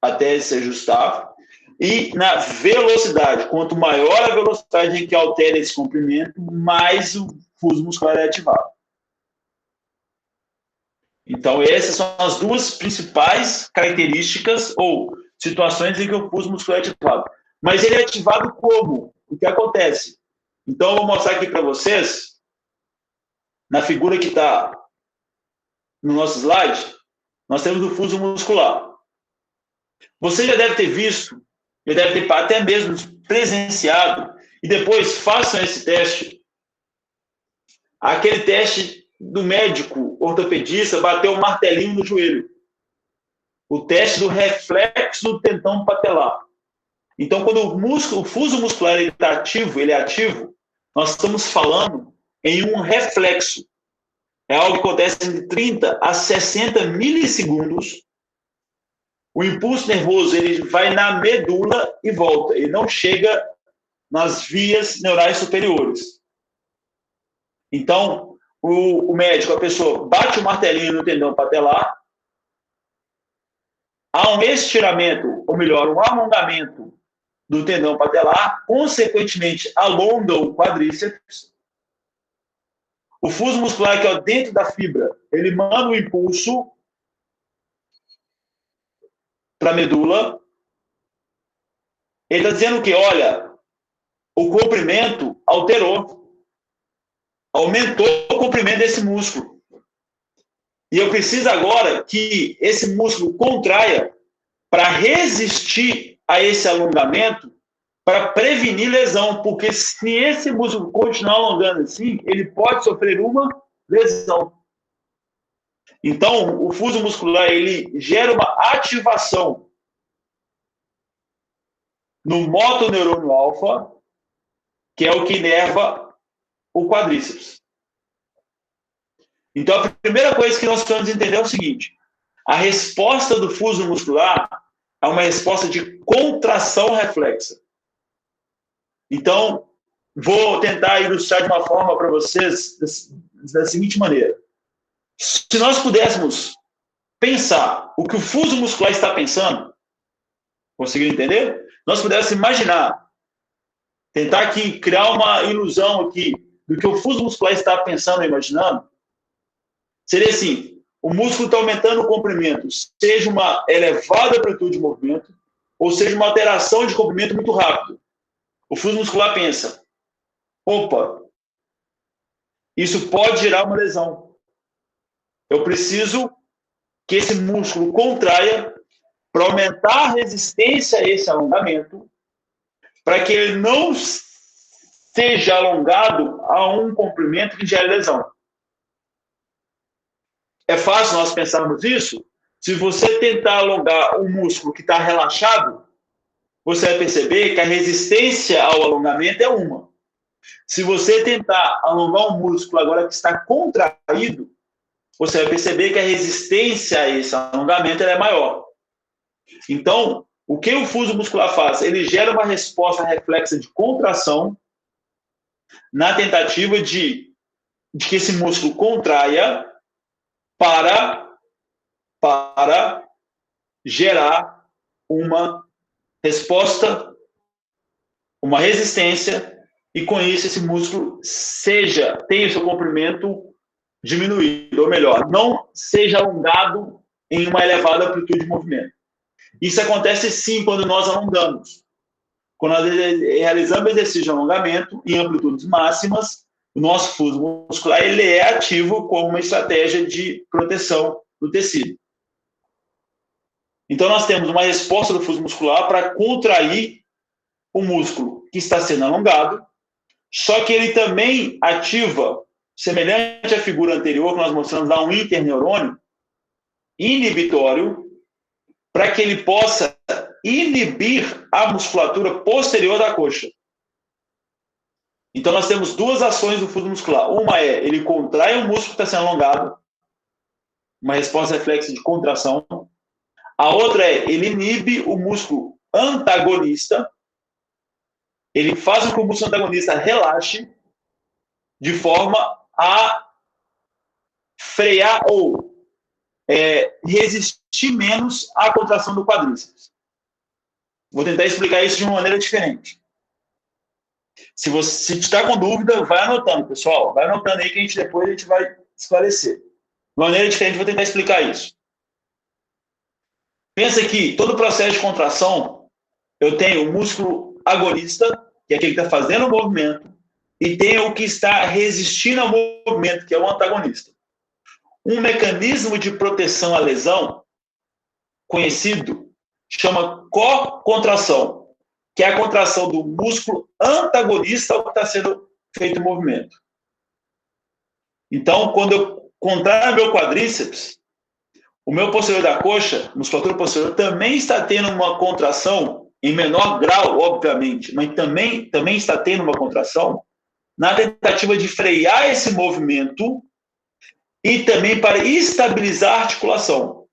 até se ajustar. E na velocidade, quanto maior a velocidade em que altera esse comprimento, mais o fuso muscular é ativado. Então, essas são as duas principais características ou situações em que o fuso muscular é ativado. Mas ele é ativado como? O que acontece? Então, eu vou mostrar aqui para vocês, na figura que está no nosso slide, nós temos o fuso muscular. Você já deve ter visto, já deve ter até mesmo presenciado, e depois façam esse teste. Aquele teste do médico ortopedista bater um martelinho no joelho. O teste do reflexo do tendão patelar. Então, quando o fuso muscular está ativo, ele é ativo, nós estamos falando em um reflexo. É algo que acontece de 30 a 60 milissegundos. O impulso nervoso ele vai na medula e volta. Ele não chega nas vias neurais superiores. Então, o médico, a pessoa, bate o martelinho no tendão patelar, há um estiramento, ou melhor, um alongamento do tendão patelar, consequentemente alonga o quadríceps. O fuso muscular, que é dentro da fibra, ele manda um impulso para a medula. Ele está dizendo que, olha, o comprimento alterou, aumentou o comprimento desse músculo. E eu preciso agora que esse músculo contraia para resistir a esse alongamento, para prevenir lesão, porque se esse músculo continuar alongando assim, ele pode sofrer uma lesão. Então, o fuso muscular, ele gera uma ativação no motoneurônio alfa, que é o que inerva o quadríceps. Então, a primeira coisa que nós precisamos entender é o seguinte: a resposta do fuso muscular é uma resposta de contração reflexa. Então, vou tentar ilustrar de uma forma para vocês da seguinte maneira. Se nós pudéssemos pensar o que o fuso muscular está pensando, conseguiram entender? Nós pudéssemos imaginar, tentar aqui criar uma ilusão aqui do que o fuso muscular está pensando e imaginando, seria assim: o músculo está aumentando o comprimento, seja uma elevada amplitude de movimento, ou seja uma alteração de comprimento muito rápido. O fuso muscular pensa: opa, isso pode gerar uma lesão. Eu preciso que esse músculo contraia para aumentar a resistência a esse alongamento, para que ele não seja alongado a um comprimento que gere lesão. É fácil nós pensarmos isso? Se você tentar alongar um músculo que está relaxado, você vai perceber que a resistência ao alongamento é uma. Se você tentar alongar um músculo agora que está contraído, você vai perceber que a resistência a esse alongamento é maior. Então, o que o fuso muscular faz? Ele gera uma resposta reflexa de contração na tentativa de que esse músculo contraia para gerar uma resposta, uma resistência, e com isso esse músculo tenha o seu comprimento diminuído, ou melhor, não seja alongado em uma elevada amplitude de movimento. Isso acontece sim quando nós alongamos. Quando nós realizamos exercício de alongamento em amplitudes máximas, o nosso fuso muscular ele é ativo como uma estratégia de proteção do tecido. Então, nós temos uma resposta do fuso muscular para contrair o músculo que está sendo alongado, só que ele também ativa, semelhante à figura anterior que nós mostramos lá, um interneurônio inibitório, para que ele possa inibir a musculatura posterior da coxa. Então, nós temos duas ações do fuso muscular. Uma é, ele contrai o músculo que está sendo alongado, uma resposta reflexa de contração. A outra é, ele inibe o músculo antagonista, ele faz com que o músculo antagonista relaxe, de forma a frear ou resistir menos à contração do quadríceps. Vou tentar explicar isso de uma maneira diferente. Se você está com dúvida, vai anotando, pessoal. Vai anotando aí que depois a gente vai esclarecer. De uma maneira diferente, vou tentar explicar isso. Pensa que todo o processo de contração, eu tenho o músculo agonista, que é aquele que está fazendo o movimento, e tenho o que está resistindo ao movimento, que é o antagonista. Um mecanismo de proteção à lesão, conhecido, chama co-contração, que é a contração do músculo antagonista ao que está sendo feito o movimento. Então, quando eu contraio meu quadríceps, o meu posterior da coxa, musculatura posterior, também está tendo uma contração, em menor grau, obviamente, mas também está tendo uma contração, na tentativa de frear esse movimento e também para estabilizar a articulação.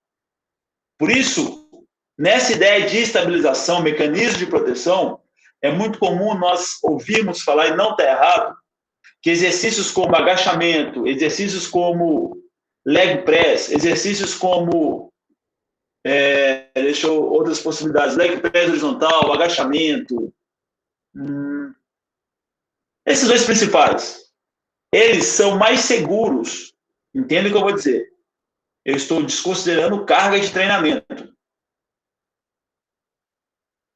Por isso, nessa ideia de estabilização, mecanismo de proteção, é muito comum nós ouvirmos falar, e não está errado, que exercícios como agachamento, exercícios como leg press, exercícios como Outras possibilidades, leg press horizontal, agachamento. Esses dois principais, eles são mais seguros. Entenda o que eu vou dizer. Eu estou desconsiderando carga de treinamento.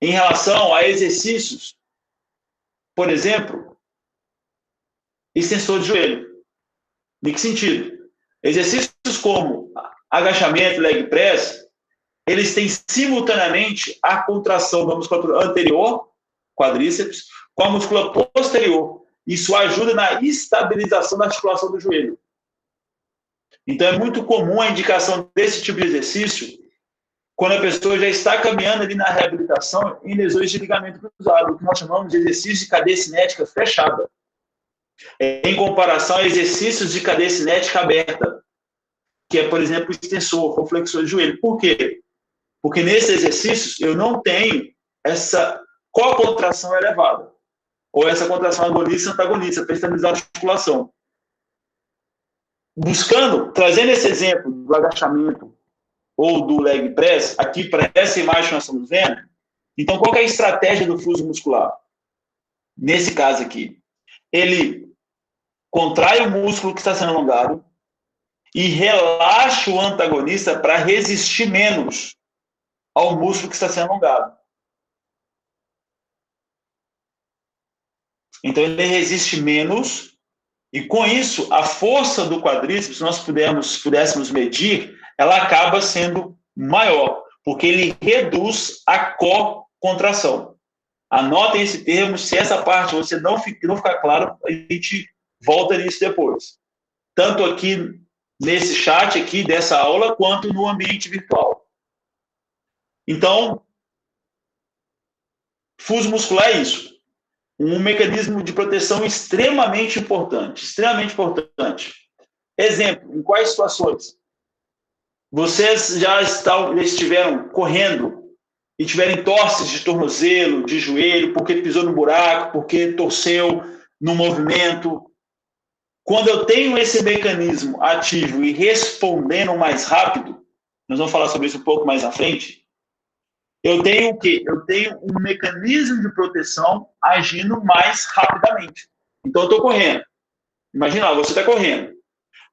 Em relação a exercícios, por exemplo, extensor de joelho. Em que sentido? Exercícios como agachamento, leg press, eles têm simultaneamente a contração da musculatura anterior, quadríceps, com a musculatura posterior. Isso ajuda na estabilização da articulação do joelho. Então, é muito comum a indicação desse tipo de exercício quando a pessoa já está caminhando ali na reabilitação em lesões de ligamento cruzado, o que nós chamamos de exercício de cadeia cinética fechada, em comparação a exercícios de cadeia cinética aberta, que é, por exemplo, o extensor ou flexor de joelho. Por quê? Porque nesses exercícios eu não tenho essa cocontração elevada, ou essa contração agonista-antagonista, para estabilizar a articulação. Trazendo esse exemplo do agachamento ou do leg press, aqui para essa imagem que nós estamos vendo, então qual é a estratégia do fuso muscular? Nesse caso aqui, ele contrai o músculo que está sendo alongado e relaxa o antagonista para resistir menos ao músculo que está sendo alongado. Então, ele resiste menos e, com isso, a força do quadríceps, se nós pudéssemos medir, ela acaba sendo maior, porque ele reduz a co-contração. Anotem esse termo, se essa parte você não ficar claro, a gente volta nisso depois. Tanto aqui nesse chat aqui dessa aula, quanto no ambiente virtual. Então, fuso muscular é isso. Um mecanismo de proteção extremamente importante. Extremamente importante. Exemplo, em quais situações? Vocês já estiveram correndo e tiverem torces de tornozelo, de joelho, porque pisou no buraco, porque torceu no movimento. Quando eu tenho esse mecanismo ativo e respondendo mais rápido, nós vamos falar sobre isso um pouco mais à frente, eu tenho o quê? Eu tenho um mecanismo de proteção agindo mais rapidamente. Então, eu estou correndo. Imagina lá, você está correndo.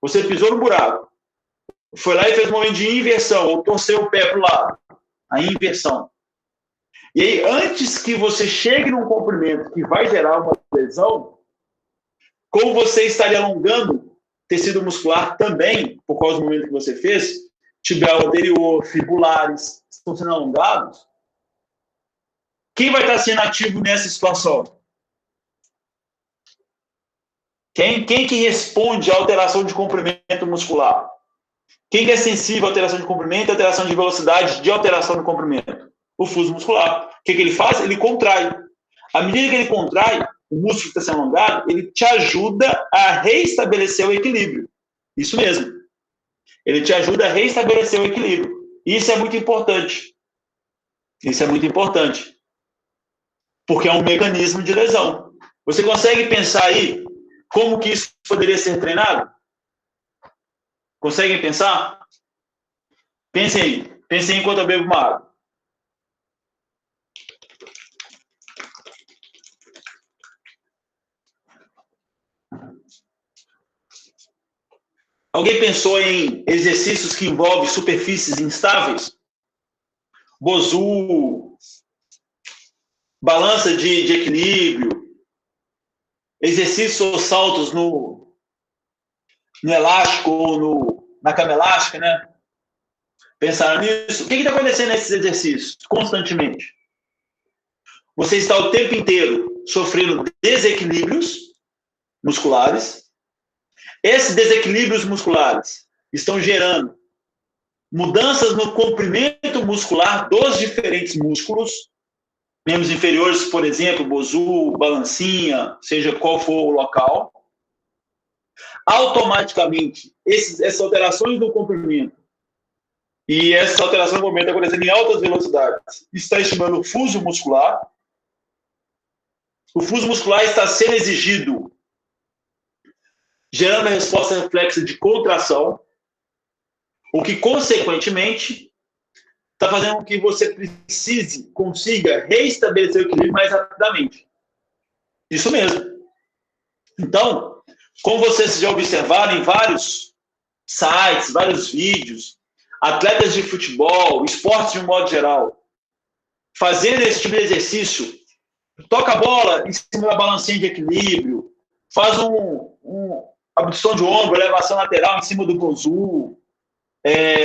Você pisou no buraco. Foi lá e fez um movimento de inversão, ou torceu o pé para o lado. A inversão. E aí, antes que você chegue num comprimento que vai gerar uma lesão, como você estaria alongando tecido muscular também, por causa do movimento que você fez, tibial anterior, fibulares, estão sendo alongados, quem vai estar sendo ativo nessa situação? Quem que responde à alteração de comprimento muscular? Quem que é sensível à alteração de comprimento e alteração de velocidade de alteração do comprimento? O fuso muscular. O que ele faz? Ele contrai. À medida que ele contrai, o músculo que está sendo alongado, ele te ajuda a reestabelecer o equilíbrio. Isso mesmo. Ele te ajuda a reestabelecer o equilíbrio. Isso é muito importante. Isso é muito importante. Porque é um mecanismo de lesão. Você consegue pensar aí como que isso poderia ser treinado? Conseguem pensar? Pensem aí. Pensem enquanto eu bebo uma água. Alguém pensou em exercícios que envolvem superfícies instáveis? Bosu, balança de equilíbrio, exercícios ou saltos no elástico ou na cama elástica, né? Pensaram nisso? O que está acontecendo nesses exercícios constantemente? Você está o tempo inteiro sofrendo desequilíbrios musculares. Esses desequilíbrios musculares estão gerando mudanças no comprimento muscular dos diferentes músculos, membros inferiores, por exemplo, bosu, balancinha, seja qual for o local. Automaticamente, essas alterações do comprimento e essa alteração do movimento acontecendo em altas velocidades está estimulando o fuso muscular. O fuso muscular está sendo exigido, gerando a resposta reflexa de contração, o que, consequentemente, está fazendo com que você consiga reestabelecer o equilíbrio mais rapidamente. Isso mesmo. Então, como vocês já observaram em vários sites, vários vídeos, atletas de futebol, esportes de um modo geral, fazendo esse tipo de exercício, toca a bola em cima da balancinha de equilíbrio, faz abdução de ombro, elevação lateral em cima do Gozu,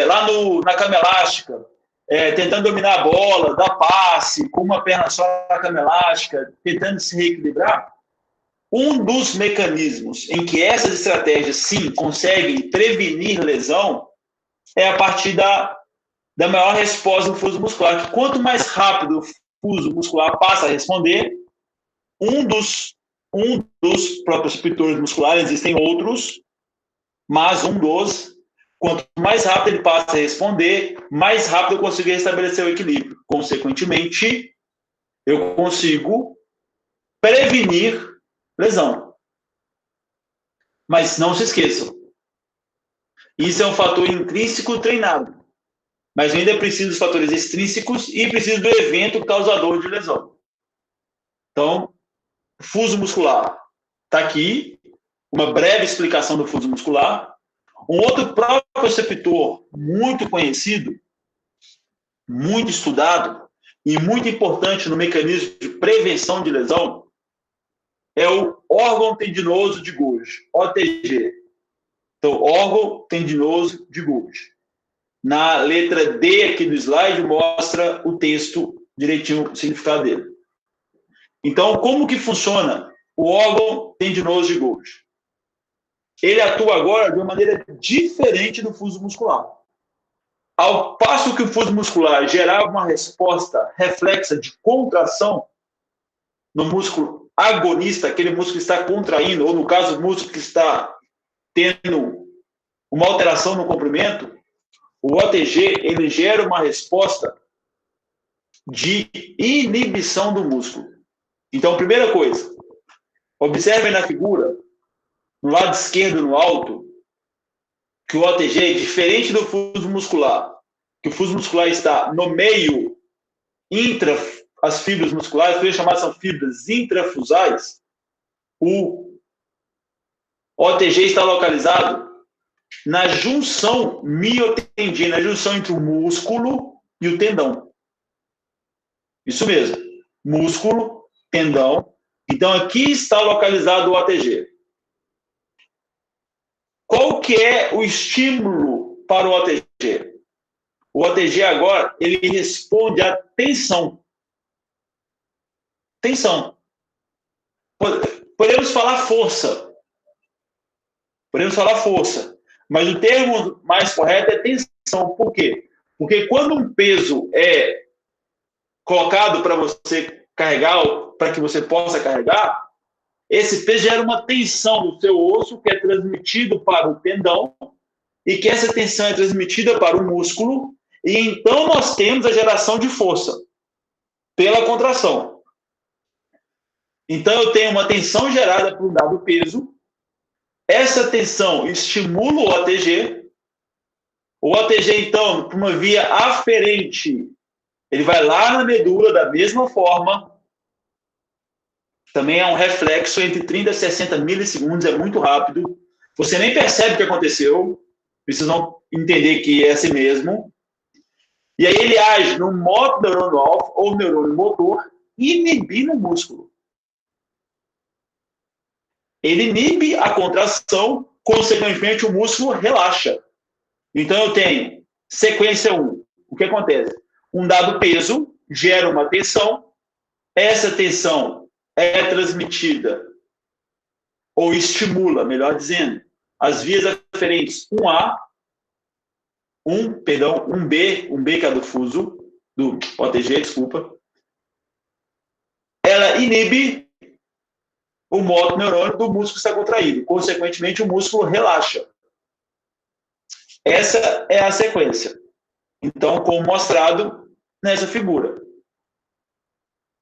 lá na cama elástica, tentando dominar a bola, dar passe, com uma perna só na cama elástica, tentando se reequilibrar. Um dos mecanismos em que essas estratégias, sim, conseguem prevenir lesão é a partir da maior resposta do fuso muscular. Que quanto mais rápido o fuso muscular passa a responder, um dos próprios receptores musculares, existem outros, mas quanto mais rápido ele passa a responder, mais rápido eu consigo restabelecer o equilíbrio. Consequentemente, eu consigo prevenir lesão. Mas não se esqueçam, isso é um fator intrínseco treinado. Mas eu ainda preciso dos fatores extrínsecos e preciso do evento causador de lesão. Então, fuso muscular está aqui, uma breve explicação do fuso muscular. Um outro proprioceptor muito conhecido, muito estudado e muito importante no mecanismo de prevenção de lesão é o órgão tendinoso de Golgi, OTG. Então, órgão tendinoso de Golgi. Na letra D aqui do slide mostra o texto direitinho, o significado dele. Então, como que funciona o órgão tendinoso de Golgi? Ele atua agora de uma maneira diferente do fuso muscular. Ao passo que o fuso muscular gerava uma resposta reflexa de contração no músculo agonista, aquele músculo que está contraindo, ou no caso, o músculo que está tendo uma alteração no comprimento, o OTG ele gera uma resposta de inibição do músculo. Então, primeira coisa, observem na figura, no lado esquerdo, no alto, que o OTG é diferente do fuso muscular, que o fuso muscular está no meio as fibras musculares, que eu ia chamar são fibras intrafusais, o OTG está localizado na junção miotendina, na junção entre o músculo e o tendão. Isso mesmo, músculo, tendão. Então, aqui está localizado o OTG. Qual que é o estímulo para o OTG? O OTG agora, ele responde à tensão. Tensão. Podemos falar força. Podemos falar força. Mas o termo mais correto é tensão. Por quê? Porque quando um peso é colocado para você carregar, para que você possa carregar, esse peso gera uma tensão no seu osso, que é transmitido para o tendão, e que essa tensão é transmitida para o músculo, e então nós temos a geração de força pela contração. Então eu tenho uma tensão gerada por um dado peso, essa tensão estimula o OTG, então, por uma via aferente, ele vai lá na medula da mesma forma, também é um reflexo entre 30 e 60 milissegundos, é muito rápido, você nem percebe o que aconteceu, precisam entender que é assim mesmo, e aí ele age no modo neurônio alfa ou neurônio motor, inibindo o músculo. Ele inibe a contração, consequentemente o músculo relaxa. Então eu tenho sequência 1. O que acontece? Um dado peso gera uma tensão, essa tensão é transmitida ou estimula, melhor dizendo, as vias aferentes 1A, 1B que é do fuso, do OTG, desculpa. Ela inibe o moto neurônio do músculo que está contraído. Consequentemente, o músculo relaxa. Essa é a sequência. Então, como mostrado nessa figura.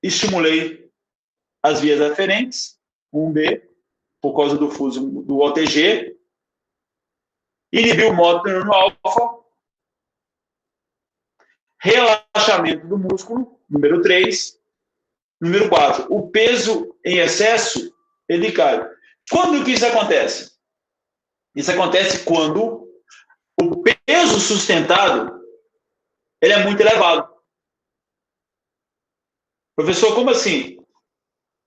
Estimulei as vias aferentes, 1B, por causa do fuso do OTG. Inibiu o moto neurônio alfa. relaxamento do músculo, número 3. Número 4, o peso em excesso, ele cai. Quando que isso acontece? Isso acontece quando o peso sustentado ele é muito elevado. Professor, como assim?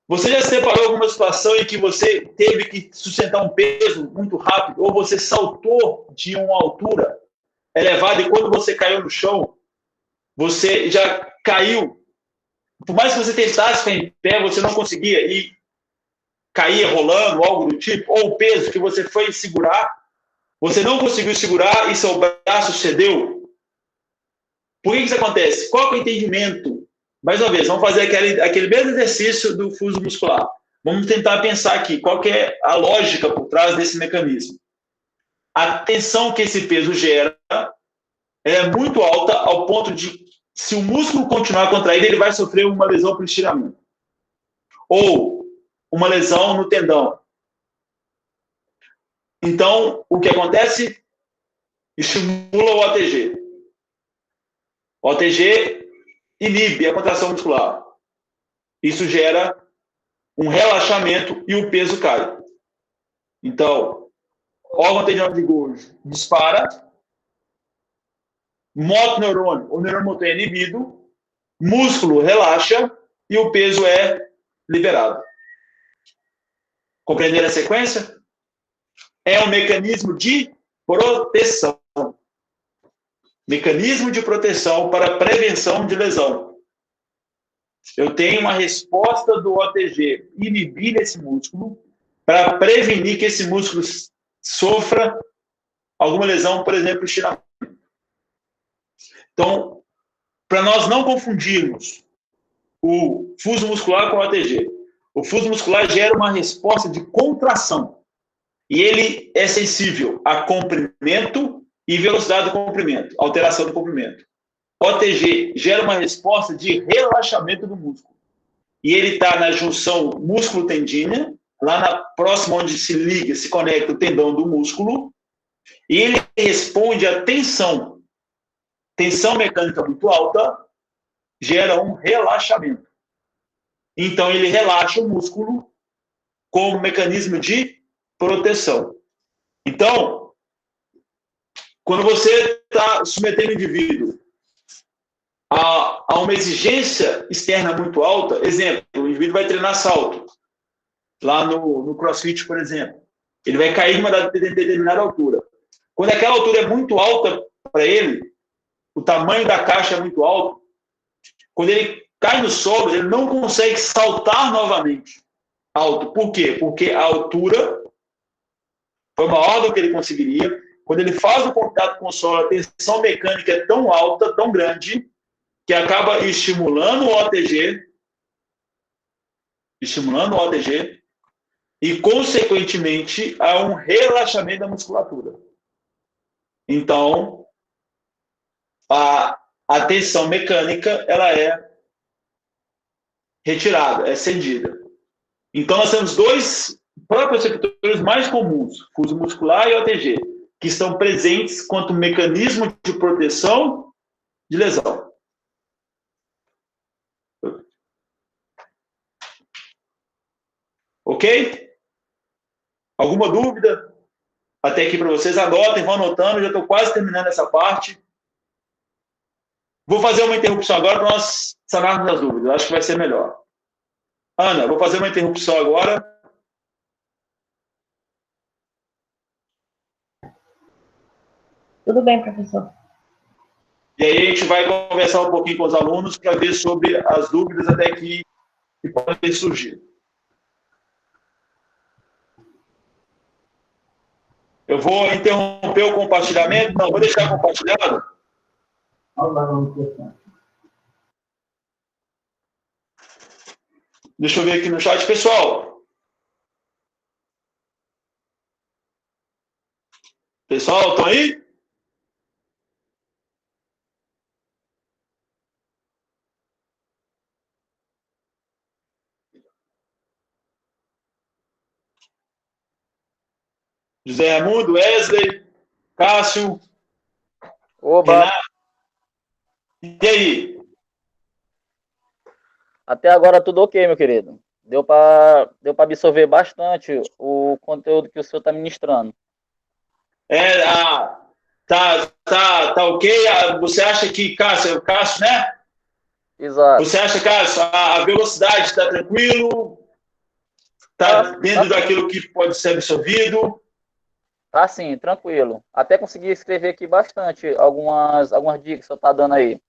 Você já se deparou alguma situação em que você teve que sustentar um peso muito rápido, ou você saltou de uma altura elevada e quando você caiu no chão, você já caiu. Por mais que você tentasse ficar em pé, você não conseguia e caía rolando, algo do tipo, ou o peso que você foi segurar, você não conseguiu segurar e seu braço cedeu. Por que isso acontece? Qual é o entendimento? Mais uma vez, vamos fazer aquele mesmo exercício do fuso muscular. Vamos tentar pensar aqui, qual que é a lógica por trás desse mecanismo. A tensão que esse peso gera é muito alta ao ponto de, se o músculo continuar contraído, ele vai sofrer uma lesão por estiramento. Ou uma lesão no tendão. Então, o que acontece? Estimula o OTG. O OTG inibe a contração muscular. Isso gera um relaxamento e o peso cai. Então, órgão tendinal de Golgi dispara, motoneurônio, o neurônio motor é inibido, músculo relaxa e o peso é liberado. Compreender a sequência? É um mecanismo de proteção. Mecanismo de proteção para prevenção de lesão. Eu tenho uma resposta do OTG inibir esse músculo para prevenir que esse músculo sofra alguma lesão, por exemplo, estiramento. Então, para nós não confundirmos o fuso muscular com o OTG, o fuso muscular gera uma resposta de contração e ele é sensível a comprimento e velocidade do comprimento, alteração do comprimento. O OTG gera uma resposta de relaxamento do músculo. E ele está na junção músculo-tendínea, lá na próxima onde se liga, se conecta o tendão do músculo, e ele responde à tensão. Tensão mecânica muito alta gera um relaxamento. Então, ele relaxa o músculo como mecanismo de proteção. Então, quando você está submetendo o indivíduo a uma exigência externa muito alta, exemplo, o indivíduo vai treinar salto, lá no CrossFit, por exemplo. Ele vai cair de uma determinada altura. Quando aquela altura é muito alta para ele, o tamanho da caixa é muito alto, quando ele cai no solo, ele não consegue saltar novamente alto. Por quê? Porque a altura foi maior do que ele conseguiria. Quando ele faz o contato com o solo, a tensão mecânica é tão alta, tão grande, que acaba estimulando o OTG, e, consequentemente, há um relaxamento da musculatura. Então, a tensão mecânica ela é retirada, é cedida. Então, nós temos dois proprioceptores mais comuns, fuso muscular e OTG, que estão presentes quanto mecanismo de proteção de lesão. Ok? Alguma dúvida? Até aqui para vocês, anotem, vão anotando, já estou quase terminando essa parte. Vou fazer uma interrupção agora para nós sanarmos as dúvidas, acho que vai ser melhor. Ana, vou fazer uma interrupção agora. Tudo bem, professor. E aí a gente vai conversar um pouquinho com os alunos para ver sobre as dúvidas até que podem surgir. Eu vou interromper o compartilhamento? Não, vou deixar compartilhado. Deixa eu ver aqui no chat. Pessoal, estão aí? José Raimundo, Wesley, Cássio, Oba. Renato. E aí? Até agora tudo ok, meu querido. Deu para absorver bastante o conteúdo que o senhor está ministrando. Tá ok? Você acha que, Cássio, né? Exato. Você acha, Cássio, a velocidade está tranquilo? Está dentro Tá, daquilo que pode ser absorvido? tá sim, tranquilo. Até consegui escrever aqui bastante algumas dicas que o senhor está dando aí.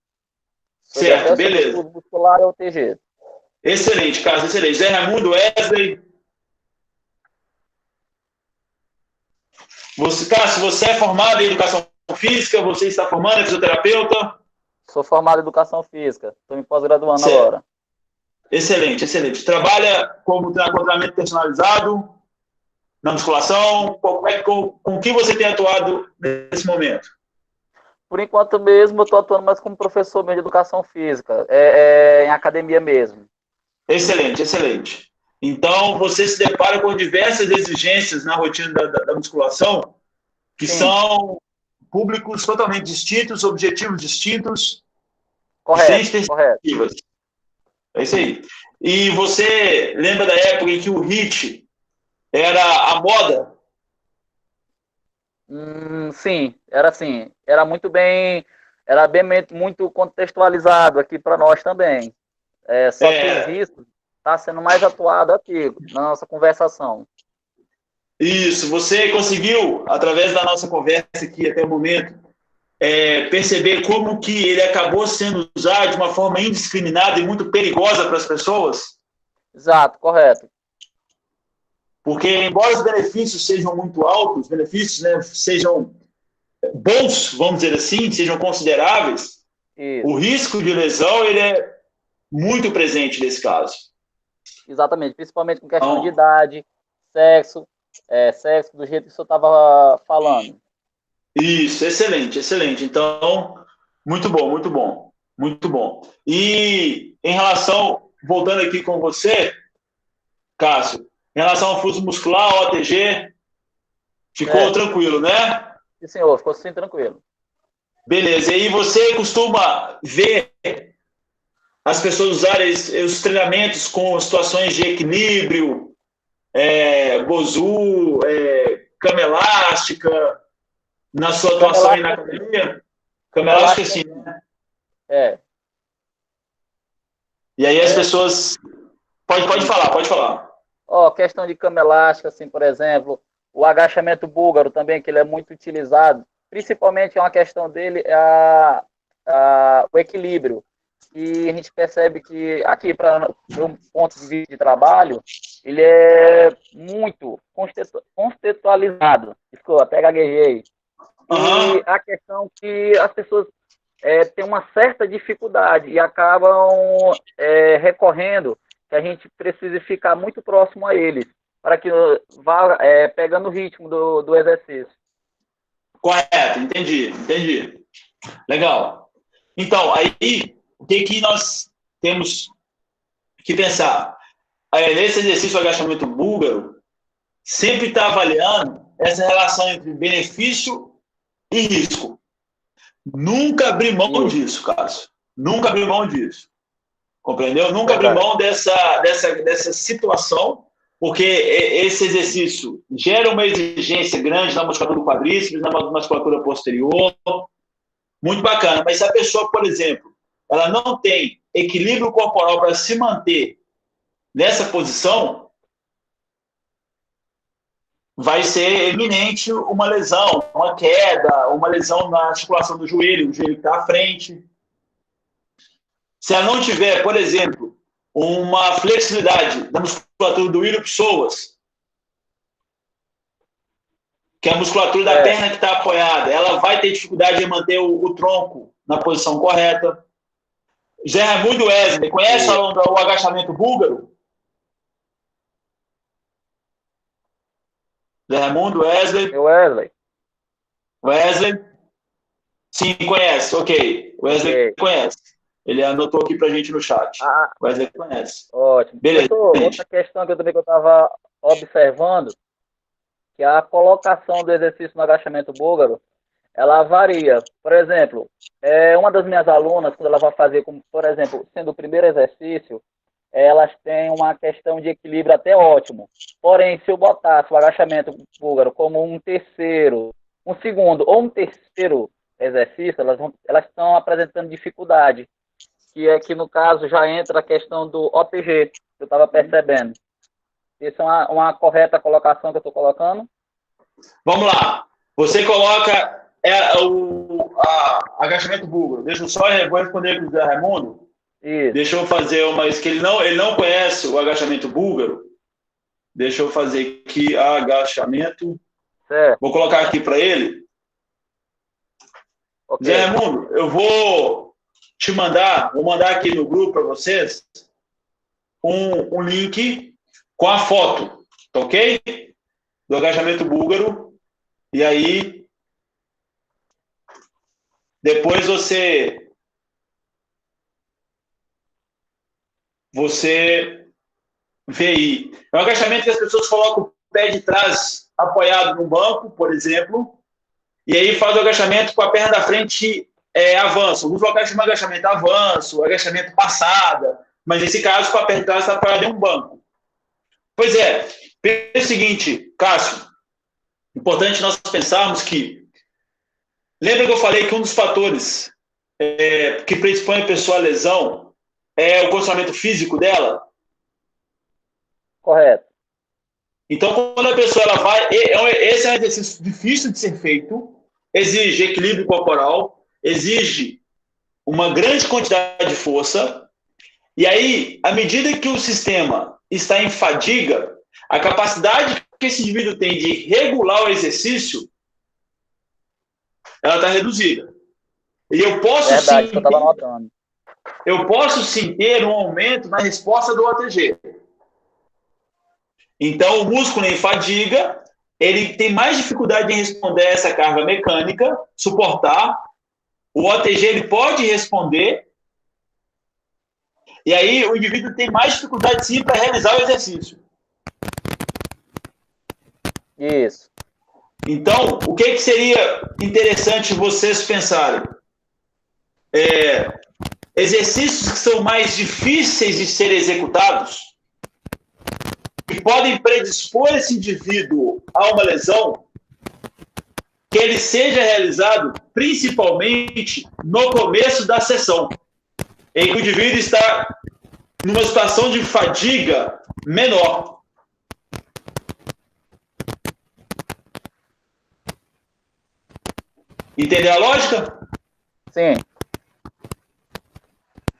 Certo, Até sobre beleza. estudo muscular e OTG. Excelente, Cássio, excelente. Zé Raimundo, Wesley. Cássio, você é formado em educação física? Você está formando em fisioterapeuta? Sou formado em educação física. Estou me pós-graduando Certo. agora. Excelente, excelente. Trabalha como treinamento personalizado na musculação? Com que você tem atuado nesse momento? Por enquanto mesmo, eu estou atuando mais como professor mesmo de educação física, em academia mesmo. Excelente, excelente. Então, você se depara com diversas exigências na rotina da musculação, que Sim. são públicos totalmente distintos, objetivos distintos, Correto, diferentes correto. perspectivas. É isso aí. E você lembra da época em que o HIIT era a moda? Sim, era assim. Era bem muito contextualizado aqui para nós também. Só que os riscos está sendo mais atuado aqui na nossa conversação. Isso, você conseguiu, através da nossa conversa aqui até o momento, perceber como que ele acabou sendo usado de uma forma indiscriminada e muito perigosa para as pessoas? Exato, correto. Porque, embora os benefícios sejam muito altos, os benefícios, né, sejam bons, vamos dizer assim, sejam consideráveis, Isso. o risco de lesão ele é muito presente nesse caso. Exatamente, principalmente com questão de idade, sexo do jeito que o senhor estava falando. Isso, excelente, excelente. Então, muito bom, muito bom, muito bom. E em relação, voltando aqui com você, Cássio, em relação ao fuso muscular, OTG, ficou tranquilo, né? Sim, senhor, ficou sim tranquilo. Beleza. E você costuma ver as pessoas usarem os treinamentos com situações de equilíbrio, Bozu, cama elástica, na sua atuação aí na academia? Cama elástica, sim, né? E aí as pessoas... Pode falar, pode falar. Questão de cama elástica, assim, por exemplo, o agachamento búlgaro também, que ele é muito utilizado, principalmente uma questão dele é o equilíbrio. E a gente percebe que aqui, para meu ponto de vista de trabalho, ele é muito contextualizado. Desculpa, até gaguejei. E a questão que as pessoas têm uma certa dificuldade e acabam recorrendo que a gente precisa ficar muito próximo a eles, para que vá pegando o ritmo do exercício. Correto, entendi. Legal. Então, aí, o que nós temos que pensar? Nesse exercício de agachamento búlgaro, sempre está avaliando essa relação entre benefício e risco. Nunca abrir mão disso, Cássio. Nunca abrir mão disso. Compreendeu? Nunca abrir mão dessa situação, porque esse exercício gera uma exigência grande na musculatura do quadríceps, na musculatura posterior. Muito bacana. Mas se a pessoa, por exemplo, ela não tem equilíbrio corporal para se manter nessa posição, vai ser eminente uma lesão, uma queda, uma lesão na articulação do joelho, o joelho está à frente. Se ela não tiver, por exemplo, uma flexibilidade da musculatura do ilho-psoas, que é a musculatura da perna que está apoiada, ela vai ter dificuldade de manter o tronco na posição correta. Zé Raimundo Wesley, conhece o agachamento búlgaro? Zé Raimundo Wesley? Wesley? Sim, conhece, ok. Wesley conhece. Ele anotou aqui pra gente no chat. Wesley conhece. Ótimo. Beleza. Outra questão que eu estava observando, que a colocação do exercício no agachamento búlgaro, ela varia. Por exemplo, uma das minhas alunas, quando ela vai fazer, como, por exemplo, sendo o primeiro exercício, elas têm uma questão de equilíbrio até ótimo. Porém, se eu botasse o agachamento búlgaro como um terceiro, um segundo ou um terceiro exercício, elas estão apresentando dificuldade, que é que, no caso, já entra a questão do OTG, que eu estava percebendo. Isso é uma correta colocação que eu estou colocando? Vamos lá. Você coloca o agachamento búlgaro. Deixa eu só vou responder para o Zé Raimundo. Isso. Deixa eu fazer uma. Que ele não conhece o agachamento búlgaro. Deixa eu fazer aqui agachamento. Certo. Vou colocar aqui para ele. Okay. Zé Raimundo, eu vou mandar aqui no grupo para vocês um link com a foto, tá ok? Do agachamento búlgaro. E aí, depois você vê aí. É um agachamento que as pessoas colocam o pé de trás apoiado no banco, por exemplo, e aí faz o agachamento com a perna da frente avanço. Alguns locais chamam agachamento avanço, agachamento passada, mas nesse caso, com a perna de trás está apoiada em um banco. Pois é, pensa o seguinte, Cássio, importante nós pensarmos que, lembra que eu falei que um dos fatores que predispõe a pessoa à lesão é o condicionamento físico dela? Correto. Então, quando a pessoa ela vai... Esse é um exercício difícil de ser feito, exige equilíbrio corporal, exige uma grande quantidade de força, e aí, à medida que o sistema está em fadiga, a capacidade que esse indivíduo tem de regular o exercício, ela está reduzida. E eu posso Verdade, que eu estava notando. Eu posso sim ter um aumento na resposta do OTG. Então, o músculo em fadiga, ele tem mais dificuldade em responder a essa carga mecânica, suportar. O OTG ele pode responder. E aí, o indivíduo tem mais dificuldade sim para realizar o exercício. Isso. Então, o que seria interessante vocês pensarem? Exercícios que são mais difíceis de serem executados, que podem predispor esse indivíduo a uma lesão, que ele seja realizado principalmente no começo da sessão, em que o indivíduo está numa situação de fadiga menor. Entendeu a lógica? Sim.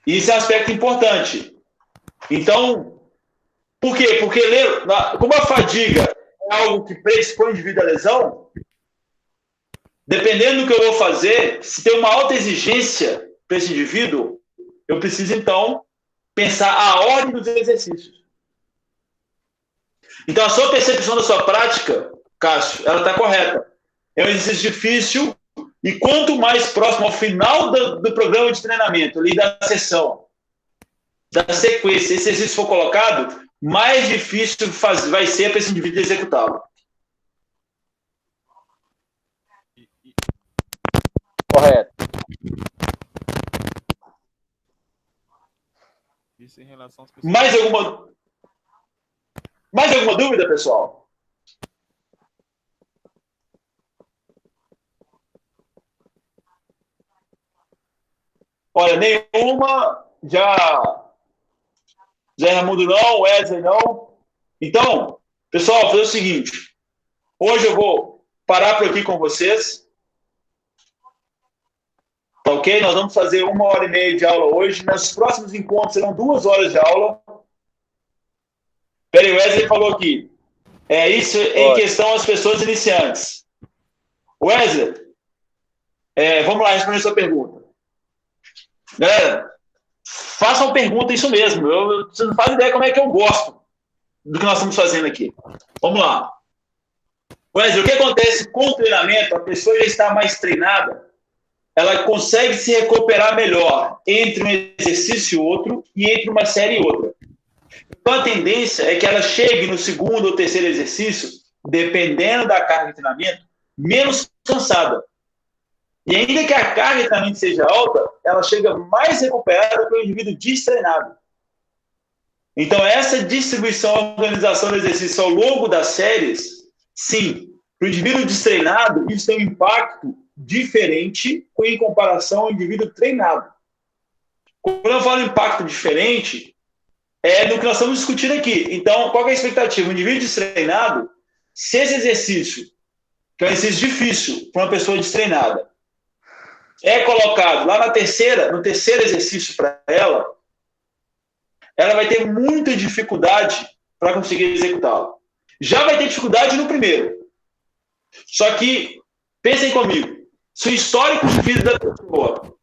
Isso é um aspecto importante. Então, por quê? Porque como a fadiga é algo que predispõe o indivíduo à lesão, dependendo do que eu vou fazer, se tem uma alta exigência para esse indivíduo, eu preciso, então, pensar a ordem dos exercícios. Então, a sua percepção da sua prática, Cássio, ela está correta. É um exercício difícil, e quanto mais próximo ao final do programa de treinamento, ali da sessão, da sequência, esse exercício for colocado, mais difícil vai ser para esse indivíduo executá-lo. Correto. Isso em relação às pessoas... Mais alguma dúvida, pessoal? Olha, nenhuma, Zé Raimundo não, Wesley não. Então, pessoal, vou fazer o seguinte. Hoje eu vou parar por aqui com vocês. Tá ok? Nós vamos fazer 1h30 de aula hoje. Nos próximos encontros serão 2 horas de aula. Peraí, o Wesley falou aqui. Isso em questão às pessoas iniciantes. Wesley, vamos lá responder a sua pergunta. Galera, façam pergunta, isso mesmo. Vocês não fazem ideia como é que eu gosto do que nós estamos fazendo aqui. Vamos lá. Wesley, o que acontece com o treinamento? A pessoa já está mais treinada, ela consegue se recuperar melhor entre um exercício e outro e entre uma série e outra. Então, a tendência é que ela chegue no segundo ou terceiro exercício, dependendo da carga de treinamento, menos cansada. E ainda que a carga de treinamento seja alta, ela chega mais recuperada que o indivíduo destreinado. Então, essa distribuição, organização do exercício ao longo das séries, sim, para o indivíduo destreinado, isso tem um impacto diferente em comparação ao indivíduo treinado. Quando eu falo impacto diferente, é do que nós estamos discutindo aqui. Então, qual é a expectativa? O indivíduo destreinado, se esse exercício, que é um exercício difícil para uma pessoa destreinada, é colocado lá no terceiro exercício para ela vai ter muita dificuldade para conseguir executá-lo. Já vai ter dificuldade no primeiro. Só que, pensem comigo, se o histórico de vida da pessoa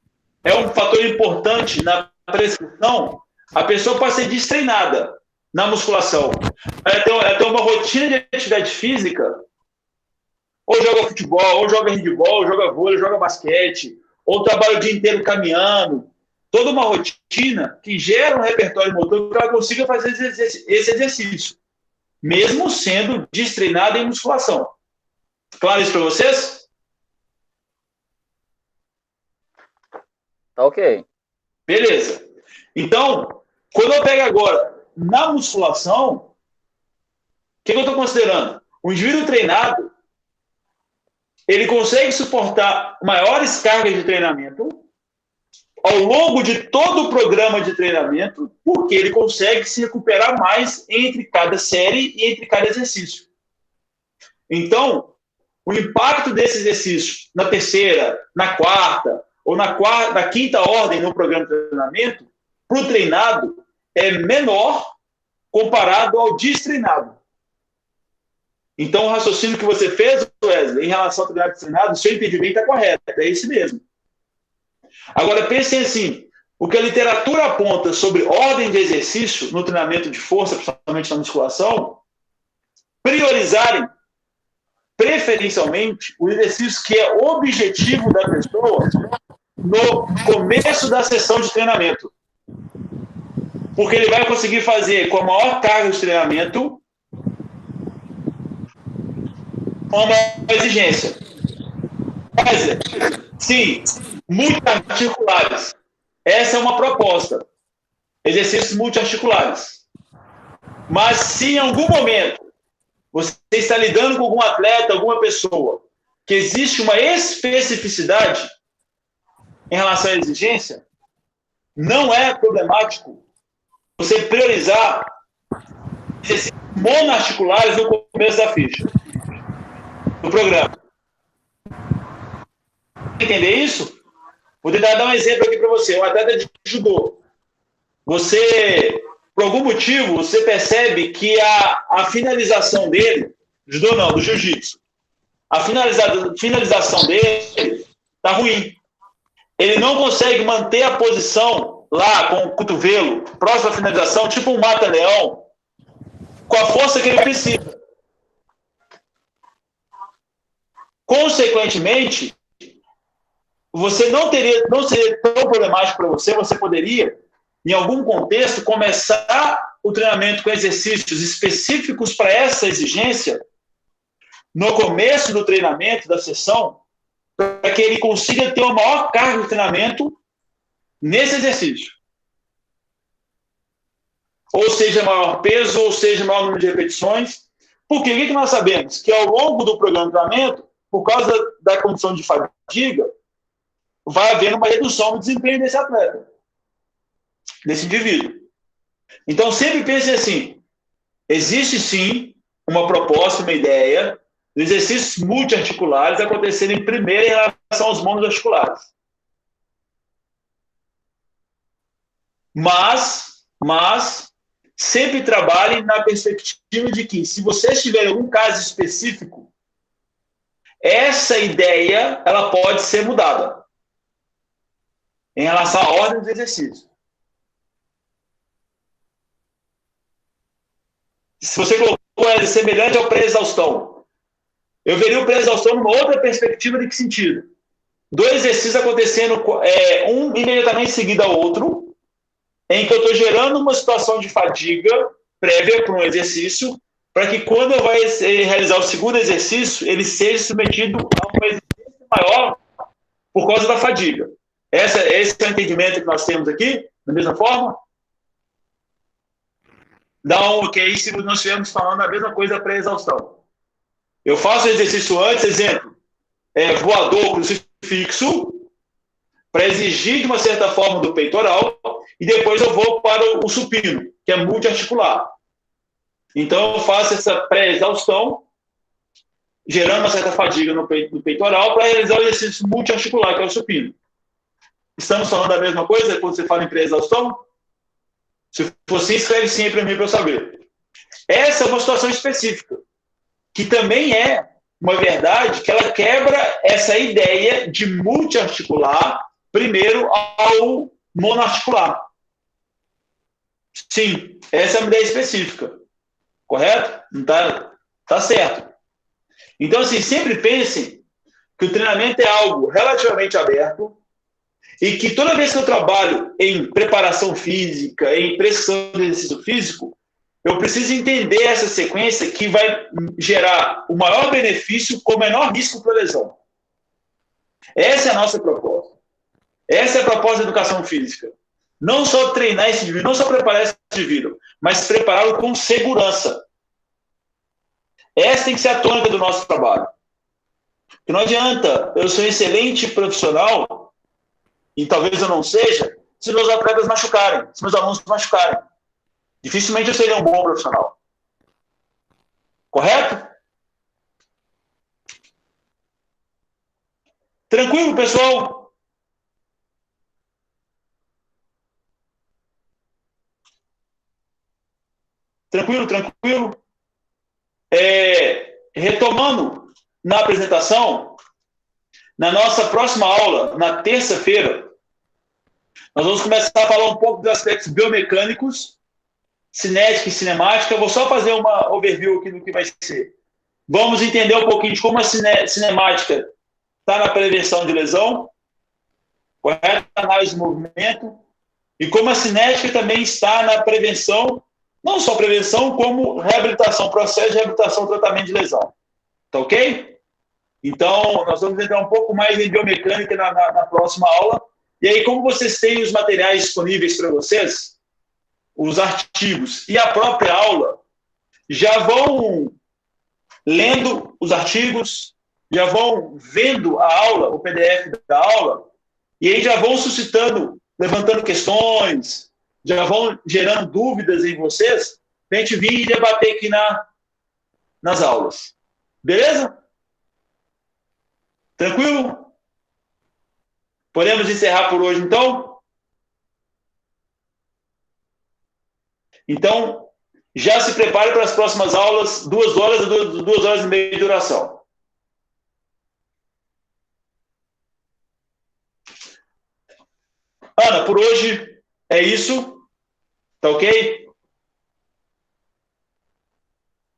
é um fator importante na prescrição, a pessoa pode ser destreinada na musculação. Ela tem uma rotina de atividade física, ou joga futebol, ou joga handebol, ou joga vôlei, ou joga basquete, ou trabalha o dia inteiro caminhando, toda uma rotina que gera um repertório motor que ela consiga fazer esse exercício, mesmo sendo destreinada em musculação. Claro isso para vocês? Tá ok. Beleza. Então, quando eu pego agora na musculação, o que eu estou considerando? O indivíduo treinado, ele consegue suportar maiores cargas de treinamento ao longo de todo o programa de treinamento, porque ele consegue se recuperar mais entre cada série e entre cada exercício. Então, o impacto desse exercício na terceira, na quarta ou na quinta ordem no programa de treinamento, para o treinado, é menor comparado ao destreinado. Então, o raciocínio que você fez, Wesley, em relação ao treinamento treinado, o seu entendimento está correto, é esse mesmo. Agora, pensem assim, o que a literatura aponta sobre ordem de exercício no treinamento de força, principalmente na musculação, priorizarem, preferencialmente, o exercício que é objetivo da pessoa no começo da sessão de treinamento. Porque ele vai conseguir fazer com a maior carga de treinamento uma maior exigência. Sim, multiarticulares. Essa é uma proposta. Exercícios multiarticulares. Mas se em algum momento você está lidando com algum atleta, alguma pessoa, que existe uma especificidade em relação à exigência, não é problemático você priorizar exercícios monoarticulares no começo da ficha, do programa. Entender isso? Vou tentar dar um exemplo aqui para você. Um atleta de judô. Você, por algum motivo, você percebe que a finalização dele, judô não, do jiu-jitsu, a finalização dele está ruim. Ele não consegue manter a posição lá com o cotovelo, próximo à finalização, tipo um mata-leão, com a força que ele precisa. Consequentemente, você não seria tão problemático para você, você poderia, em algum contexto, começar o treinamento com exercícios específicos para essa exigência no começo do treinamento, da sessão, para que ele consiga ter uma maior carga de treinamento nesse exercício. Ou seja, maior peso, ou seja, maior número de repetições. Porque o que nós sabemos? Que ao longo do programa de treinamento, por causa da condição de fadiga, vai havendo uma redução no desempenho desse atleta, desse indivíduo. Então, sempre pense assim, existe sim uma proposta, uma ideia de exercícios multiarticulares acontecerem primeiro em relação aos monoarticulares. Mas sempre trabalhe na perspectiva de que, se você tiver algum caso específico, essa ideia ela pode ser mudada em relação à ordem do exercício. Se você colocou ele semelhante ao pré-exaustão, eu veria o pré-exaustão numa outra perspectiva. De que sentido? Dois exercícios acontecendo, um imediatamente seguido ao outro, em que eu estou gerando uma situação de fadiga prévia para um exercício, para que quando eu vá realizar o segundo exercício, ele seja submetido a uma exigência maior por causa da fadiga. Esse é o entendimento que nós temos aqui, da mesma forma? Dá um ok se nós estivermos falando a mesma coisa pré-exaustão. Eu faço o exercício antes, exemplo, voador, crucifixo, para exigir de uma certa forma do peitoral, e depois eu vou para o supino, que é multiarticular. Então eu faço essa pré-exaustão, gerando uma certa fadiga no peitoral, para realizar o exercício multiarticular, que é o supino. Estamos falando da mesma coisa quando você fala em pré-exaustão? Se for sim, escreve sim para mim para eu saber. Essa é uma situação específica, que também é uma verdade que ela quebra essa ideia de multiarticular primeiro ao monoarticular. Sim, essa é uma ideia específica. Correto? Não tá certo. Então, assim, sempre pensem que o treinamento é algo relativamente aberto e que toda vez que eu trabalho em preparação física, em prescrição de exercício físico, eu preciso entender essa sequência que vai gerar o maior benefício com o menor risco para lesão. Essa é a nossa proposta. Essa é a proposta da educação física. Não só treinar esse indivíduo, não só preparar esse indivíduo, mas prepará-lo com segurança. Essa tem que ser a tônica do nosso trabalho. Porque não adianta eu ser um excelente profissional, e talvez eu não seja, se meus atletas machucarem, se meus alunos machucarem. Dificilmente eu seria um bom profissional. Correto? Tranquilo, pessoal? Tranquilo, tranquilo? Retomando na apresentação, na nossa próxima aula, na terça-feira, nós vamos começar a falar um pouco dos aspectos biomecânicos, cinética e cinemática. Eu vou só fazer uma overview aqui do que vai ser. Vamos entender um pouquinho de como a cinemática está na prevenção de lesão, correto? Análise de movimento, e como a cinética também está na prevenção, não só prevenção, como reabilitação, processo de reabilitação, tratamento de lesão. Tá ok? Então, nós vamos entrar um pouco mais em biomecânica na próxima aula. E aí, como vocês têm os materiais disponíveis para vocês, os artigos e a própria aula, já vão lendo os artigos, já vão vendo a aula, o PDF da aula, e aí já vão suscitando, levantando questões, já vão gerando dúvidas em vocês, para a gente vir e debater aqui nas aulas. Beleza? Tranquilo? Podemos encerrar por hoje, então? Então, já se prepare para as próximas aulas, 2 horas a 2 horas e meia de duração. Ana, por hoje é isso. Tá ok?